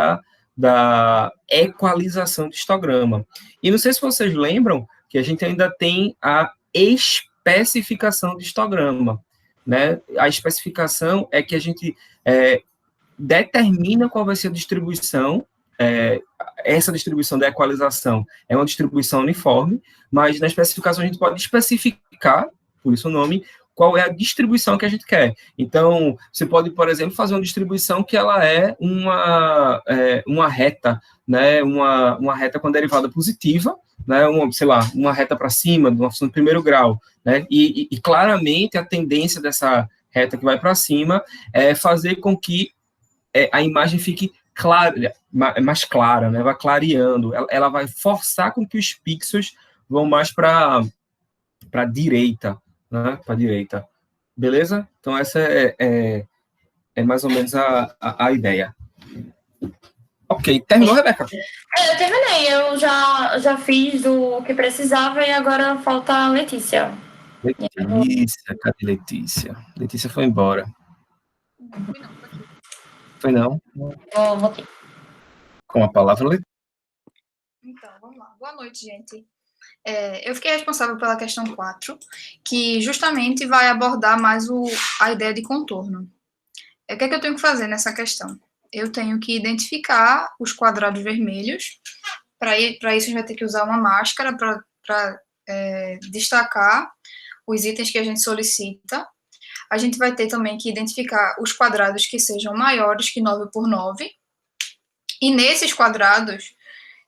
da equalização do histograma. E não sei se vocês lembram que a gente ainda tem a especificação do histograma, né? A especificação é que a gente determina qual vai ser a distribuição, essa distribuição da equalização é uma distribuição uniforme, mas na especificação a gente pode especificar, por isso o nome, qual é a distribuição que a gente quer. Então, você pode, por exemplo, fazer uma distribuição que ela é uma reta, né, uma reta com derivada positiva, né, uma reta para cima, de uma função de primeiro grau, né, e claramente a tendência dessa reta que vai para cima é fazer com que a imagem fique mais clara, né, vai clareando, ela vai forçar com que os pixels vão mais para a direita, né, para a direita. Beleza? Então, essa é mais ou menos a ideia. Ok, terminou, Rebeca? Eu terminei, eu já fiz o que precisava e agora falta a Letícia. Letícia, cadê Letícia? Letícia foi embora. Foi não? Voltei. Com a palavra, Letícia. Então, vamos lá. Boa noite, gente. Eu fiquei responsável pela questão 4, que justamente vai abordar mais a ideia de contorno. O que é que eu tenho que fazer nessa questão? Eu tenho que identificar os quadrados vermelhos. Para isso, a gente vai ter que usar uma máscara para destacar os itens que a gente solicita. A gente vai ter também que identificar os quadrados que sejam maiores que 9 por 9. E nesses quadrados,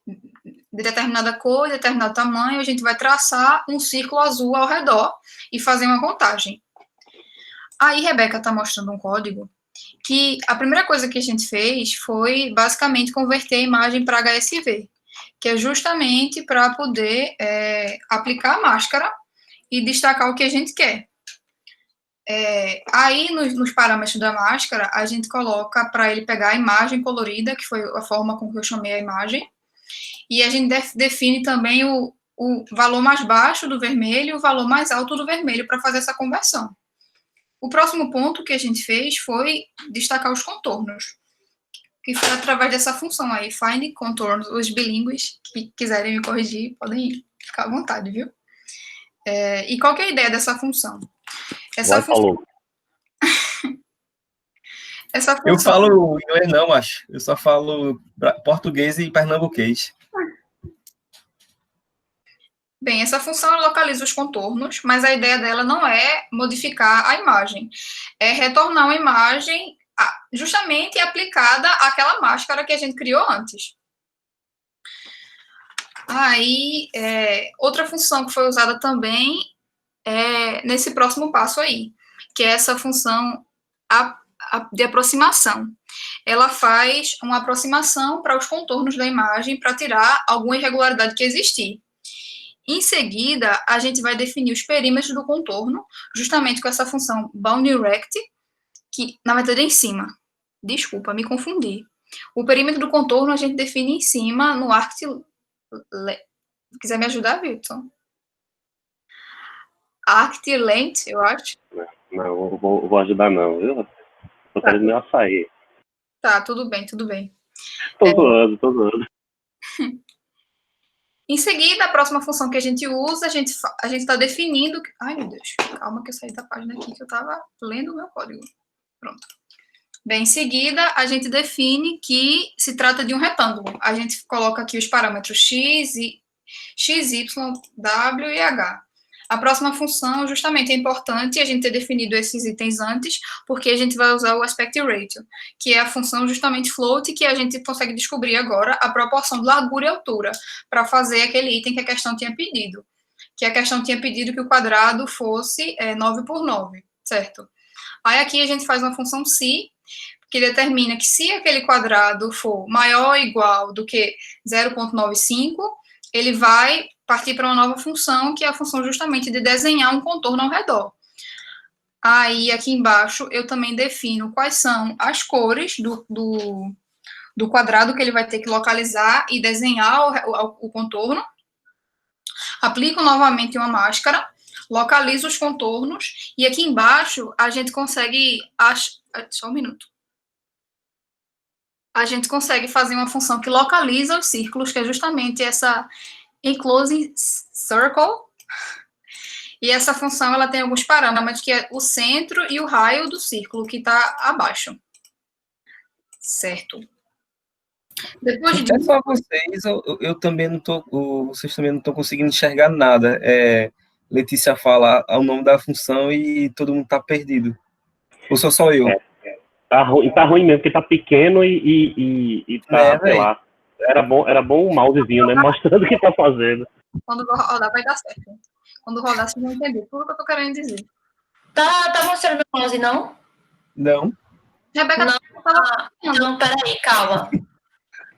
de determinada cor, de determinado tamanho, a gente vai traçar um círculo azul ao redor e fazer uma contagem. Aí, Rebeca está mostrando um código que a primeira coisa que a gente fez foi, basicamente, converter a imagem para HSV, que é justamente para poder aplicar a máscara e destacar o que a gente quer. Aí, nos parâmetros da máscara, a gente coloca para ele pegar a imagem colorida, que foi a forma com que eu chamei a imagem, e a gente define também o valor mais baixo do vermelho e o valor mais alto do vermelho para fazer essa conversão. O próximo ponto que a gente fez foi destacar os contornos, que foi através dessa função aí, Find Contornos. Os bilíngues que quiserem me corrigir podem ficar à vontade, viu? E qual que é a ideia dessa função? Essa função... Essa função... Eu falo inglês não, acho. Eu só falo português e pernambuquês. Bem, essa função localiza os contornos, mas a ideia dela não é modificar a imagem, é retornar uma imagem justamente aplicada àquela máscara que a gente criou antes. Aí, outra função que foi usada também é nesse próximo passo aí, que é essa função de aproximação. Ela faz uma aproximação para os contornos da imagem para tirar alguma irregularidade que existir. Em seguida, a gente vai definir os perímetros do contorno, justamente com essa função boundRect, que, na verdade, é em cima. Desculpa, me confundi. O perímetro do contorno a gente define em cima no ArctLength. Quiser me ajudar, Wilton? ArctLength, eu acho. Não, vou ajudar não, viu? Tô querendo meu açaí. Tá, tudo bem, tudo bem. Tô zoando. Em seguida, a próxima função que a gente usa, a gente está definindo... Ai, meu Deus, calma que eu saí da página aqui que eu estava lendo o meu código. Pronto. Bem, em seguida, a gente define que se trata de um retângulo. A gente coloca aqui os parâmetros x, y, w e h. A próxima função, justamente, é importante a gente ter definido esses itens antes, porque a gente vai usar o aspect ratio, que é a função justamente float, que a gente consegue descobrir agora a proporção de largura e altura, para fazer aquele item que a questão tinha pedido. Que a questão tinha pedido que o quadrado fosse 9 por 9, certo? Aí aqui a gente faz uma função si, que determina que se aquele quadrado for maior ou igual do que 0,95, ele vai partir para uma nova função, que é a função justamente de desenhar um contorno ao redor. Aí, aqui embaixo, eu também defino quais são as cores do quadrado que ele vai ter que localizar e desenhar o contorno. Aplico novamente uma máscara, localizo os contornos, e aqui embaixo a gente consegue... Só um minuto. A gente consegue fazer uma função que localiza os círculos, que é justamente essa enclosing circle. E essa função ela tem alguns parâmetros, que é o centro e o raio do círculo, que está abaixo. Certo. Depois É disso... só vocês, eu também não tô, vocês também não estão conseguindo enxergar nada. Letícia fala o nome da função e todo mundo está perdido. Ou sou só eu? Tá ruim mesmo, porque tá pequeno e tá, sei lá. Era bom um mousezinho, né? Mostrando o que tá fazendo. Quando rodar, vai dar certo. Quando rodar, vocês vão entender tudo que eu tô querendo dizer. Tá mostrando o mouse, não? Não. Rebeca, não, peraí, calma.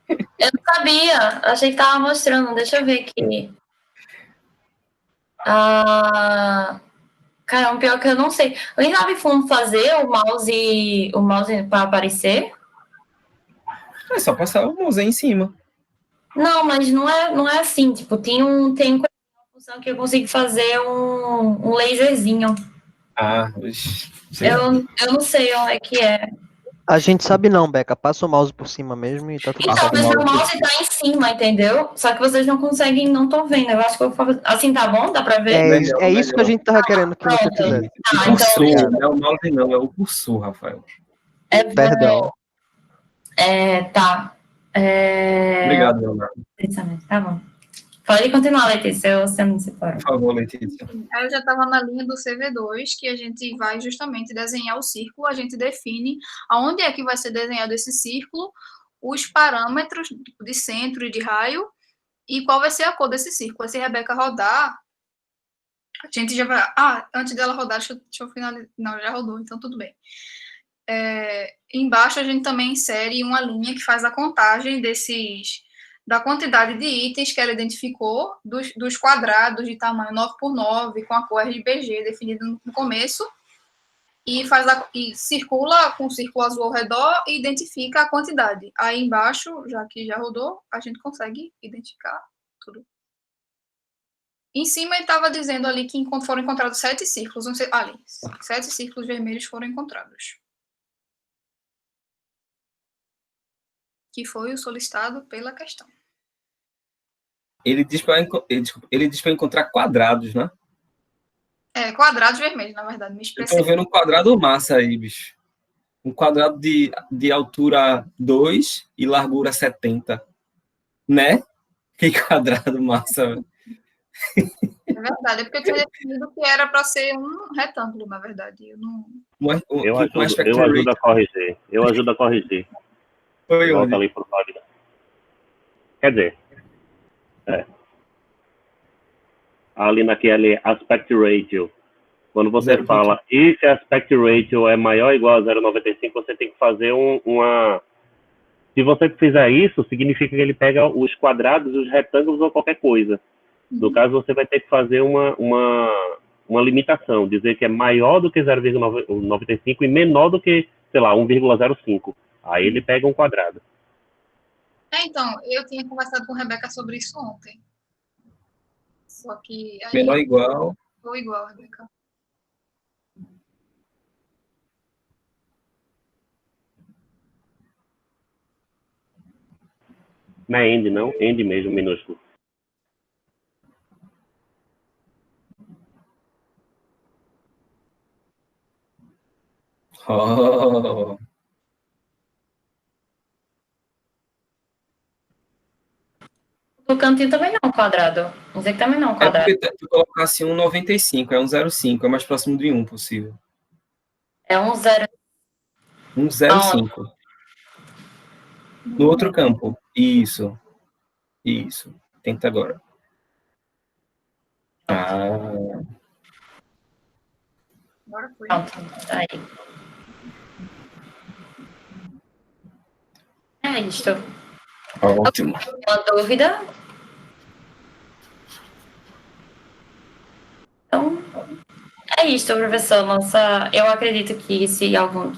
Eu não sabia. Achei que tava mostrando. Deixa eu ver aqui. Caramba, pior que eu não sei. Eu ainda vi como fazer o mouse para aparecer? É só passar o mouse aí em cima. Não, mas não é assim. Tipo, tem uma função que eu consigo fazer um laserzinho. Eu não sei onde é que é. A gente sabe não, Beca. Passa o mouse por cima mesmo e tá tudo Então, certo. mas o mouse tá em cima, entendeu? Só que vocês não conseguem, não estão vendo. Eu acho que eu vou fazer... Assim tá bom? Dá pra ver? É isso que a gente tava querendo que você fizesse. Tá, Cursor, então... não é o mouse não, é o cursor, Rafael. Perdão. Tá. Obrigado, Leonardo. Tá bom. Pode continuar, Letícia, você não se for. Por favor, Letícia. Eu já estava na linha do CV2, que a gente vai justamente desenhar o círculo, a gente define aonde é que vai ser desenhado esse círculo, os parâmetros de centro e de raio, e qual vai ser a cor desse círculo. Se a Rebeca rodar, a gente já vai... antes dela rodar, deixa eu finalizar. Não, já rodou, então tudo bem. Embaixo a gente também insere uma linha que faz a contagem da quantidade de itens que ela identificou, dos quadrados de tamanho 9x9, com a cor RGB definida no começo, e circula com um círculo azul ao redor e identifica a quantidade. Aí embaixo, já que já rodou, a gente consegue identificar tudo. Em cima ele estava dizendo ali que foram encontrados 7 círculos, 7 círculos vermelhos foram encontrados. Que foi o solicitado pela questão. Ele diz para encontrar quadrados, né? Quadrados vermelhos, na verdade. Me Eu tô vendo um quadrado massa aí, bicho. Um quadrado de altura 2 e largura 70. Né? Que quadrado massa, velho. É verdade, é porque eu tinha definido que era para ser um retângulo, na verdade. Eu ajudo a corrigir. Foi Volta onde? ali pro lado. Quer dizer, ali naquele aspect ratio, quando você 0,5. fala e se aspect ratio é maior ou igual a 0,95, você tem que fazer uma... Se você fizer isso, significa que ele pega os quadrados, os retângulos ou qualquer coisa. No caso, você vai ter que fazer uma limitação, dizer que é maior do que 0,95 e menor do que, sei lá, 1,05. Aí ele pega um quadrado. Então, eu tinha conversado com a Rebeca sobre isso ontem. Só que... Menor igual. Ou igual, Rebeca. Não é end, não? End mesmo, minúsculo. Oh. O cantinho também não é um quadrado. Dizer que também não é um quadrado. É porque tu colocasse 1,95, é 1,05, é mais próximo de 1 possível. É 1,0. 1,05. No outro campo. Isso. Tenta agora. Agora foi. Pronto, tá aí. É isto. Ótimo. Uma dúvida? Então, é isso, professor. Eu acredito que se algum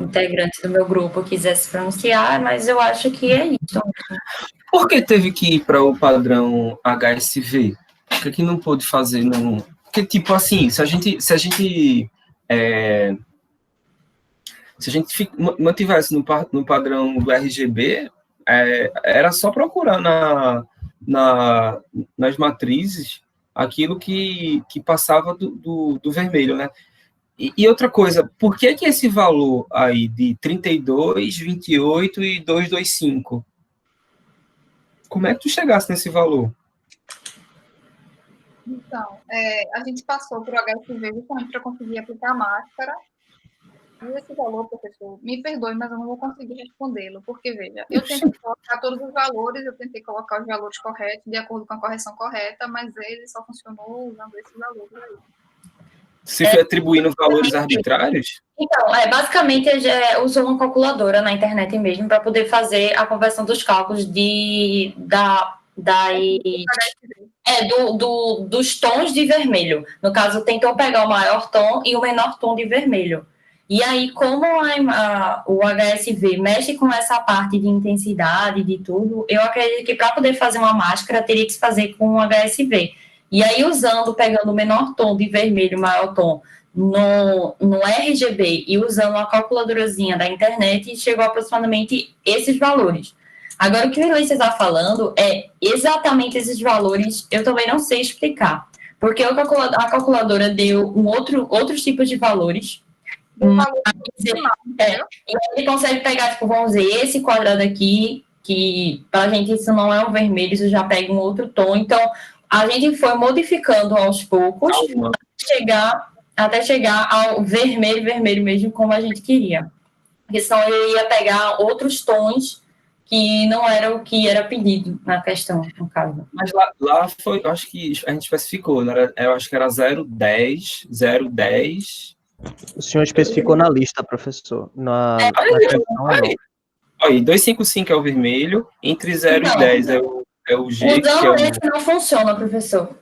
integrante do meu grupo quisesse pronunciar, mas eu acho que é isso. Por que teve que ir para o padrão HSV? Por que não pôde fazer no... Porque, tipo assim, se a gente mantivesse no padrão do RGB, era só procurar nas matrizes aquilo que passava do vermelho, né? E outra coisa, por que esse valor aí de 32, 28 e 225? Como é que tu chegasse nesse valor? Então, a gente passou por HSV justamente para conseguir aplicar a máscara. E esse valor, professor, me perdoe, mas eu não vou conseguir respondê-lo, porque, veja, eu tentei colocar todos os valores, eu tentei colocar os valores corretos, de acordo com a correção correta, mas ele só funcionou usando esses valores aí. Você foi atribuindo valores arbitrários? Então, basicamente, usou uma calculadora na internet mesmo para poder fazer a conversão dos cálculos dos tons de vermelho. No caso, tentou pegar o maior tom e o menor tom de vermelho. E aí, como o HSV mexe com essa parte de intensidade, de tudo, eu acredito que para poder fazer uma máscara, teria que se fazer com o HSV. E aí, pegando o menor tom de vermelho, o maior tom, no RGB e usando uma calculadorazinha da internet, chegou aproximadamente esses valores. Agora, o que o Luiz está falando é exatamente esses valores, eu também não sei explicar, porque a calculadora deu outros tipos de valores. E ele consegue pegar, tipo, vamos dizer, esse quadrado aqui, que pra gente isso não é um vermelho, isso já pega um outro tom. Então, a gente foi modificando aos poucos até chegar ao vermelho mesmo, como a gente queria. Porque senão ele ia pegar outros tons que não era o que era pedido na questão, no caso. Mas lá foi, eu acho que a gente especificou, né? Eu acho que era 010, 010... O senhor especificou na lista, professor. Aí, 255 é o vermelho, entre 0 e 10 é o G. Então, esse não funciona, professor.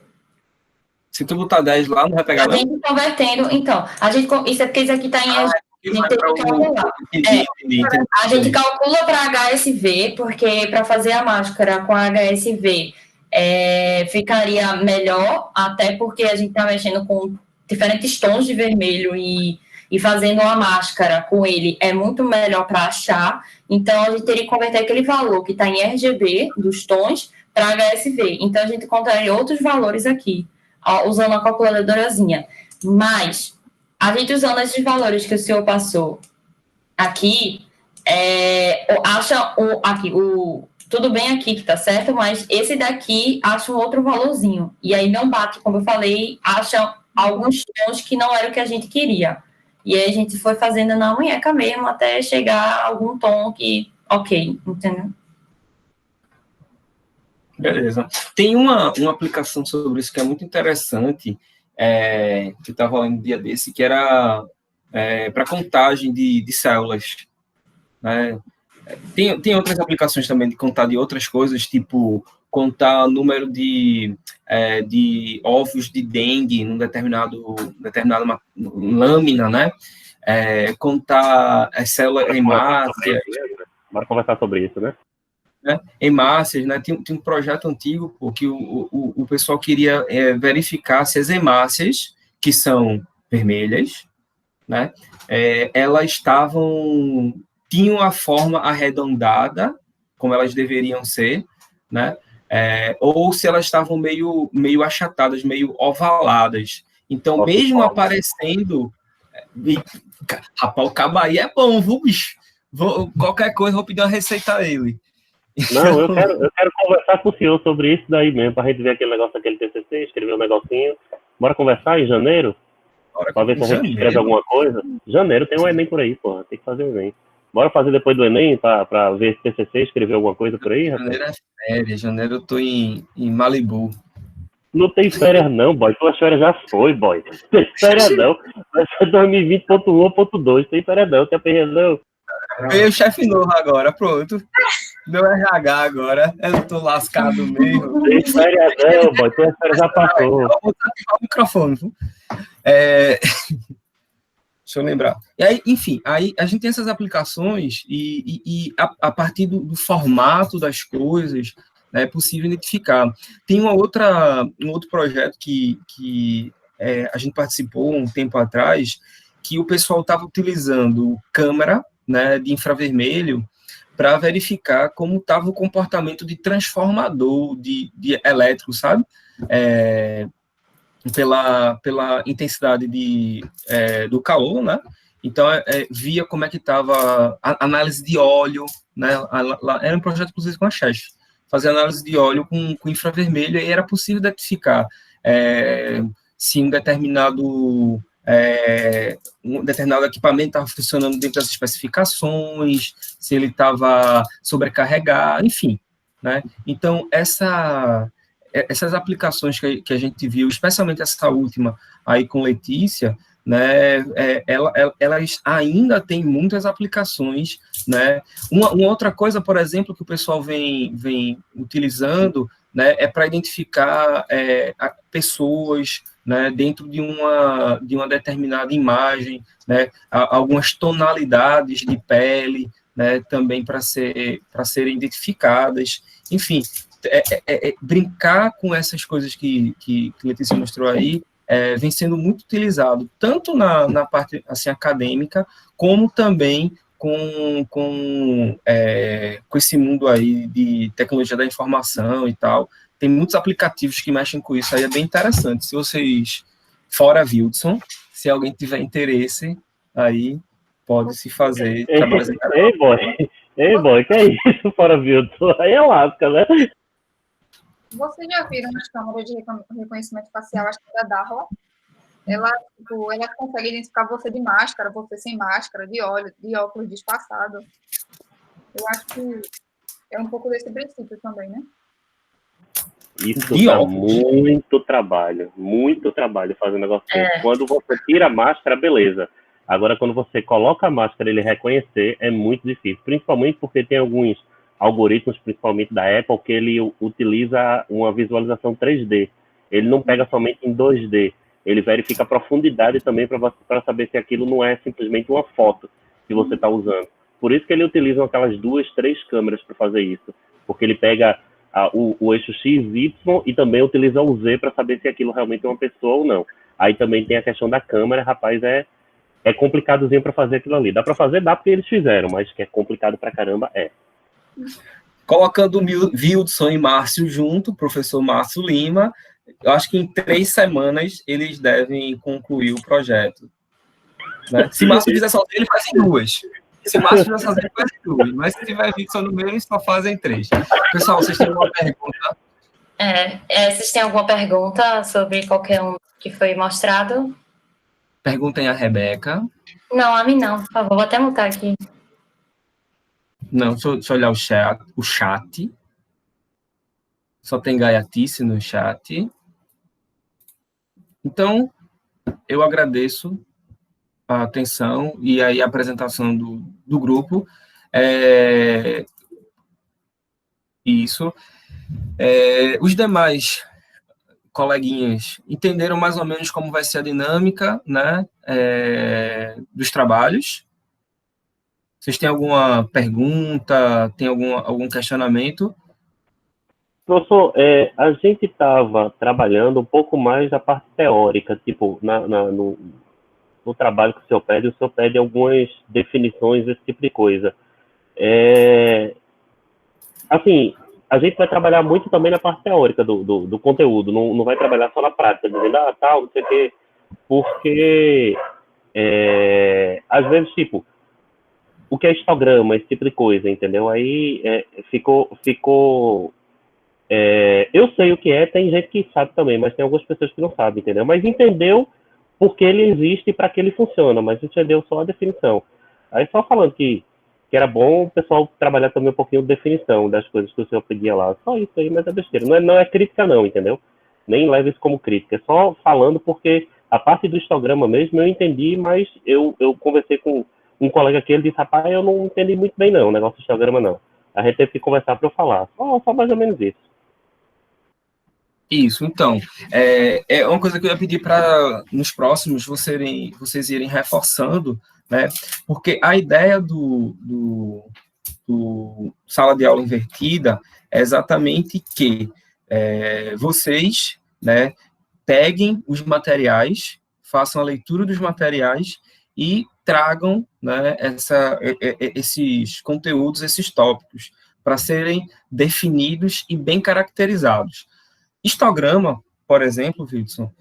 Se tu botar 10 lá, não vai pegar, não? A gente convertendo, então, isso é porque isso aqui está em... A gente calcula para HSV, porque para fazer a máscara com HSV ficaria melhor, até porque a gente está mexendo com diferentes tons de vermelho e fazendo uma máscara com ele é muito melhor para achar. Então, a gente teria que converter aquele valor que está em RGB, dos tons, para HSV. Então, a gente encontraria outros valores aqui, usando a calculadorazinha. Mas, a gente usando esses valores que o senhor passou aqui, acha tudo bem aqui que tá certo, mas esse daqui acha um outro valorzinho. E aí não bate, como eu falei, acha alguns tons que não era o que a gente queria. E aí a gente foi fazendo na munheca mesmo, até chegar a algum tom que, ok, entendeu? Beleza. Tem uma aplicação sobre isso que é muito interessante, que eu estava lendo um dia desse, que era para contagem de células. Né? Tem outras aplicações também de contar de outras coisas, tipo contar o número de ovos de dengue num determinada lâmina, né? Contar célula hemácia. Bora conversar sobre isso, né? Hemácias, né? Tem um projeto antigo que o pessoal queria verificar se as hemácias, que são vermelhas, né? Elas tinham a forma arredondada, como elas deveriam ser, né? Ou se elas estavam meio achatadas, meio ovaladas. Então, mesmo aparecendo... Rapaz, o cabo aí é bom, viu, bicho? Qualquer coisa, vou pedir uma receita a ele. Não, eu quero conversar com o senhor sobre isso daí mesmo, para a gente ver aquele negócio daquele TCC, escrever um negocinho. Bora conversar em janeiro? Para ver se a gente escreve alguma coisa. Janeiro tem um Enem por aí, porra. Tem que fazer o Enem. Bora fazer depois do Enem para ver se TCC, escrever alguma coisa por aí, rapaz? Janeiro é férias. Janeiro eu tô em Malibu. Não tem férias não, boy. Tuas férias já foi, boy. Não tem férias não. Vai ser 2020.1 ou .2. Tem férias não, tem aperreio não. Veio o chefe novo agora, pronto. Meu RH agora, eu tô lascado mesmo. Tem férias não, boy, tem férias já passou. Vou botar o microfone. Viu? Deixa eu lembrar. E aí, enfim, aí a gente tem essas aplicações e a partir do formato das coisas, né, é possível identificar. Tem um outro projeto que a gente participou um tempo atrás, que o pessoal estava utilizando câmera, né, de infravermelho para verificar como estava o comportamento de transformador de elétrico, sabe? Pela intensidade do calor, né? Então, via como é que estava a análise de óleo, né? Era um projeto, inclusive, com a Chef, fazer análise de óleo com infravermelho, e era possível identificar se um determinado equipamento estava funcionando dentro das especificações, se ele estava sobrecarregado, enfim, né? Então, essas aplicações que a gente viu, especialmente essa última aí com Letícia, né, elas ainda têm muitas aplicações, né? Uma outra coisa, por exemplo, que o pessoal vem utilizando, né, é para identificar pessoas, né, dentro de uma determinada imagem, né, algumas tonalidades de pele, né, também para serem identificadas, enfim. Brincar com essas coisas que Letícia mostrou aí vem sendo muito utilizado, tanto na parte assim, acadêmica, como também com esse mundo aí de tecnologia da informação e tal. Tem muitos aplicativos que mexem com isso, aí é bem interessante. Se vocês, fora Wildson, se alguém tiver interesse, aí pode se fazer. Ei, boy, que é isso, fora Wildson? Aí é lasca, né? Vocês já viram as câmeras de reconhecimento facial, acho que da Darla? Ela consegue identificar você de máscara, você sem máscara, de óculos disfarçado. Eu acho que é um pouco desse princípio também, né? Isso dá muito trabalho fazer um negócio assim. Quando você tira a máscara, beleza. Agora, quando você coloca a máscara e ele reconhecer, é muito difícil. Principalmente porque tem alguns algoritmos, principalmente da Apple, que ele utiliza uma visualização 3D. Ele não pega somente em 2D. Ele verifica a profundidade também para saber se aquilo não é simplesmente uma foto que você está usando. Por isso que ele utiliza aquelas 2, 3 câmeras para fazer isso. Porque ele pega o eixo X, Y e também utiliza o Z para saber se aquilo realmente é uma pessoa ou não. Aí também tem a questão da câmera, rapaz, é complicadozinho para fazer aquilo ali. Dá para fazer? Dá porque eles fizeram, mas que é complicado pra caramba, Colocando o Wildson e Márcio junto, professor Márcio Lima, eu acho que em 3 semanas eles devem concluir o projeto. Né? Se Márcio fizer sozinho, ele faz em 2. Se Márcio fizer sozinho, ele faz em 2. Mas se tiver Wildson no meio, eles só fazem 3. Pessoal, vocês têm alguma pergunta? Vocês têm alguma pergunta sobre qualquer um que foi mostrado? Perguntem a Rebeca. Não, a mim não, por favor, vou até mutar aqui. Não, deixa eu olhar o chat. Só tem Gaiatice no chat. Então, eu agradeço a atenção e aí a apresentação do grupo. Isso. Os demais coleguinhas entenderam mais ou menos como vai ser a dinâmica, né, dos trabalhos. Vocês têm alguma pergunta, tem algum questionamento? Professor, a gente estava trabalhando um pouco mais da parte teórica, tipo, no trabalho que o senhor pede algumas definições, esse tipo de coisa. Assim, a gente vai trabalhar muito também na parte teórica do conteúdo, não vai trabalhar só na prática, dizendo, tal, não sei o quê, porque, às vezes, tipo, o que é histograma, esse tipo de coisa, entendeu? Aí ficou eu sei o que tem gente que sabe também, mas tem algumas pessoas que não sabem, entendeu? Mas entendeu porque ele existe e para que ele funciona, mas entendeu só a definição. Aí só falando que era bom o pessoal trabalhar também um pouquinho de definição das coisas que o senhor pedia lá. Só isso aí, mas é besteira. Não é crítica não, entendeu? Nem leve isso como crítica. É só falando porque a parte do histograma mesmo eu entendi, mas eu conversei com um colega aqui, ele disse, rapaz, eu não entendi muito bem não, o negócio do histograma não. A gente teve que conversar para eu falar. Só mais ou menos isso. Isso, então, é uma coisa que eu ia pedir para, nos próximos, vocês irem reforçando, né, porque a ideia do sala de aula invertida é exatamente que vocês, né, peguem os materiais, façam a leitura dos materiais e tragam, né, esses conteúdos, esses tópicos, para serem definidos e bem caracterizados. Histograma, por exemplo, Wilson,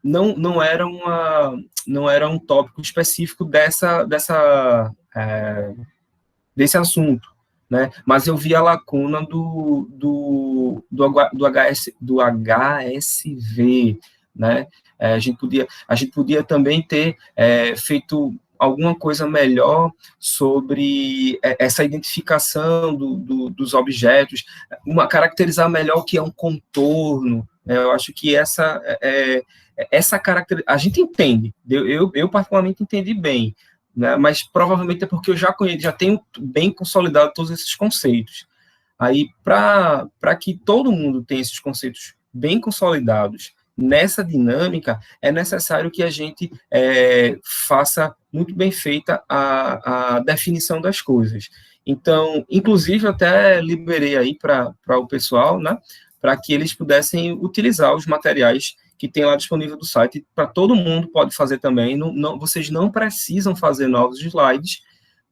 não era um tópico específico desse assunto, né? Mas eu vi a lacuna do HSV, né? A gente podia também ter feito alguma coisa melhor sobre essa identificação dos objetos, caracterizar melhor o que é um contorno. Eu acho que essa caracterização, a gente entende, eu particularmente entendi bem, né, mas provavelmente é porque eu já tenho bem consolidado todos esses conceitos. Aí, para que todo mundo tenha esses conceitos bem consolidados, nessa dinâmica, é necessário que a gente faça muito bem feita a definição das coisas. Então, inclusive, eu até liberei aí para o pessoal, né, para que eles pudessem utilizar os materiais que tem lá disponível do site, para todo mundo pode fazer também, vocês não precisam fazer novos slides,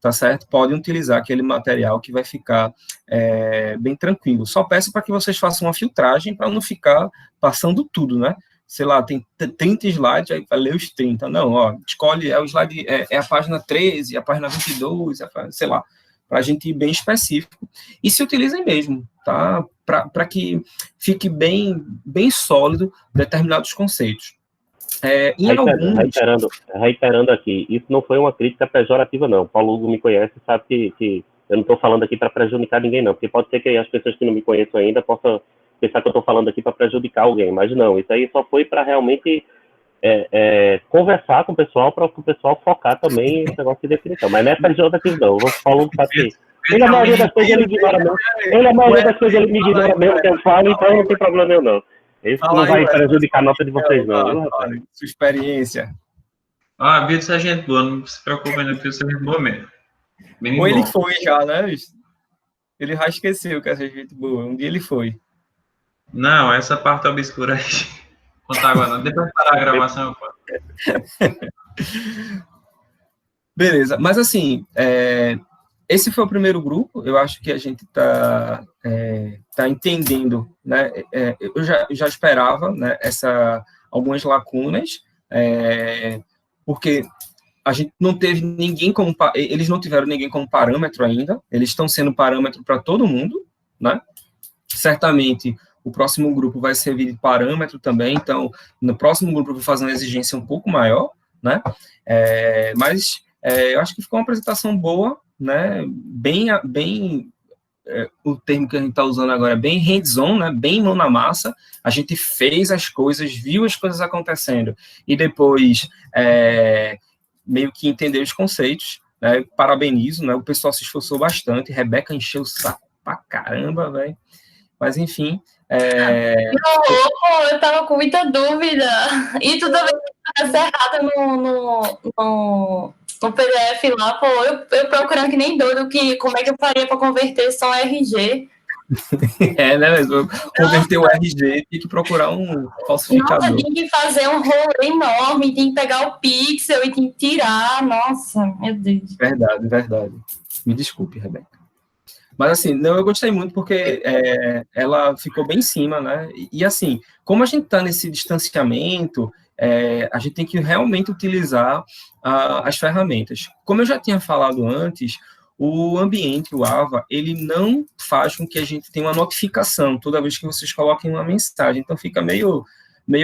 tá certo? Podem utilizar aquele material que vai ficar bem tranquilo. Só peço para que vocês façam uma filtragem para não ficar passando tudo, né? Sei lá, tem 30 slides, aí vai ler os 30. Não, ó, escolhe, o slide, a página 13, a página 22, sei lá, para a gente ir bem específico. E se utilizem mesmo, tá? Para que fique bem sólido determinados conceitos. Reiterando aqui, isso não foi uma crítica pejorativa, não. Paulo Hugo me conhece, sabe que eu não estou falando aqui para prejudicar ninguém, não, porque pode ser que as pessoas que não me conheçam ainda possam pensar que eu estou falando aqui para prejudicar alguém, mas não, isso aí só foi para realmente conversar com o pessoal, para o pessoal focar também nesse negócio de definição, mas não é pejorativo, não. O Paulo Hugo sabe que a maioria das coisas ele ignora mesmo. A maioria das coisas ele me ignora mesmo que eu falo, então não tem problema nenhum, não. Isso não vai prejudicar a nota de vocês, não, viu, rapaz? Sua experiência. Vitor é gente boa, não se preocupe, não, Vitor é gente boa mesmo. Ou ele foi já, né? Ele já esqueceu que é gente boa. Um dia ele foi. Não, essa parte obscura aí. Contar agora, não. Depois parar a gravação, eu falo. Beleza, mas assim, esse foi o primeiro grupo, eu acho que a gente está entendendo, né, eu já esperava, né, algumas lacunas, porque a gente não teve ninguém eles não tiveram ninguém como parâmetro ainda, eles estão sendo parâmetro para todo mundo, né, certamente o próximo grupo vai servir de parâmetro também, então, no próximo grupo eu vou fazer uma exigência um pouco maior, né, mas eu acho que ficou uma apresentação boa, né, o termo que a gente está usando agora é bem hands-on, né, bem mão na massa, a gente fez as coisas, viu as coisas acontecendo, e depois meio que entendeu os conceitos, né, parabenizo, né, o pessoal se esforçou bastante, Rebeca encheu o saco pra caramba, velho, mas enfim... eu tava com muita dúvida, e tudo bem que tá errado no PDF lá, pô, eu procurando que nem doido, como é que eu faria para converter só RG. Né, mas converter o RG, tem que procurar um falsificador. Nossa, tem que fazer um rolê enorme, tem que pegar o pixel e tem que tirar, nossa, meu Deus. Verdade. Me desculpe, Rebeca. Mas assim, não, eu gostei muito porque ela ficou bem em cima, né? E assim, como a gente está nesse distanciamento, a gente tem que realmente utilizar as ferramentas. Como eu já tinha falado antes, o ambiente, o AVA, ele não faz com que a gente tenha uma notificação toda vez que vocês coloquem uma mensagem, então fica meio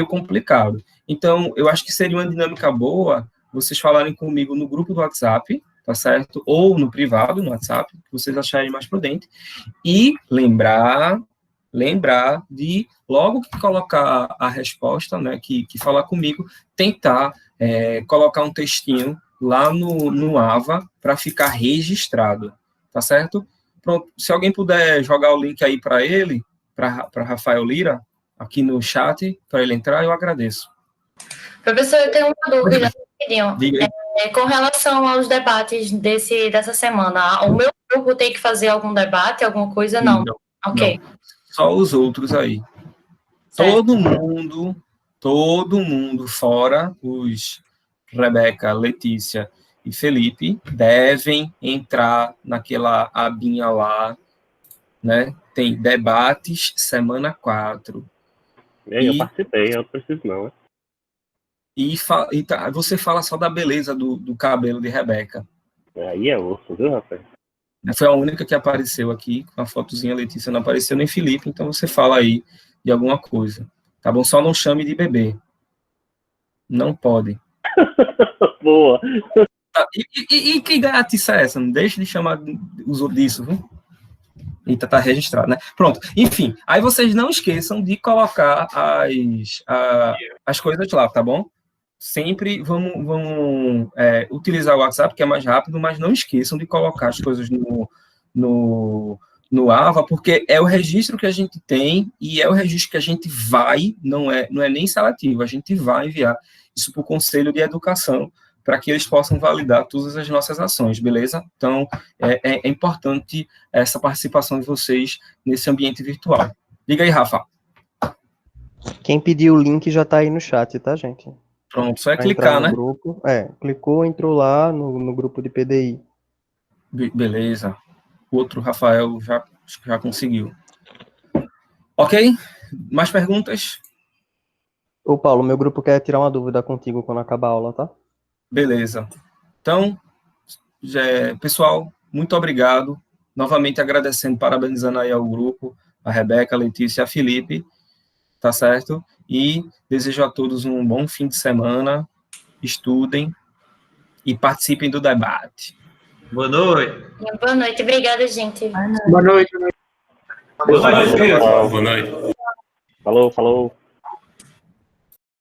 complicado. Então, eu acho que seria uma dinâmica boa vocês falarem comigo no grupo do WhatsApp, tá certo? Ou no privado, no WhatsApp, que vocês acharem mais prudente, e lembrar de, logo que colocar a resposta, né, que falar comigo, tentar colocar um textinho lá no AVA para ficar registrado, tá certo? Pronto, se alguém puder jogar o link aí para ele, para Rafael Lira, aqui no chat, para ele entrar, eu agradeço. Professor, eu tenho uma dúvida, rapidinho. Diga aí. Com relação aos debates dessa semana, o meu grupo tem que fazer algum debate, alguma coisa? Não. Ok. Não. Só os outros aí. Certo. Todo mundo, fora os Rebeca, Letícia e Felipe, devem entrar naquela abinha lá, né? Tem debates, semana 4. Eu participei, eu não preciso não, né? E você fala só da beleza do cabelo de Rebeca. Aí é osso, viu, rapaz? Foi a única que apareceu aqui, com a fotozinha. Letícia não apareceu, nem Felipe, então você fala aí de alguma coisa. Tá bom? Só não chame de bebê. Não pode. Boa. E que gatice é essa? Não deixe de chamar os outros disso, viu? Eita, tá registrado, né? Pronto. Enfim, aí vocês não esqueçam de colocar as coisas lá, tá bom? Sempre vamos utilizar o WhatsApp, que é mais rápido, mas não esqueçam de colocar as coisas no AVA, porque é o registro que a gente tem e é o registro que a gente vai, não é nem seletivo, a gente vai enviar isso para o Conselho de Educação, para que eles possam validar todas as nossas ações, beleza? Então, é importante essa participação de vocês nesse ambiente virtual. Diga aí, Rafa. Quem pediu o link já tá aí no chat, tá, gente? Pronto, só é Pra clicar, entrar no né? Grupo. Clicou, entrou lá no grupo de PDI. Beleza. O outro Rafael já conseguiu. Ok? Mais perguntas? Ô, Paulo, meu grupo quer tirar uma dúvida contigo quando acabar a aula, tá? Beleza. Então, pessoal, muito obrigado. Novamente agradecendo, parabenizando aí ao grupo, a Rebeca, a Letícia e a Felipe, tá certo? E desejo a todos um bom fim de semana, estudem e participem do debate. Boa noite. Boa noite, obrigada, gente. Boa noite. Boa noite. Boa noite. Falou.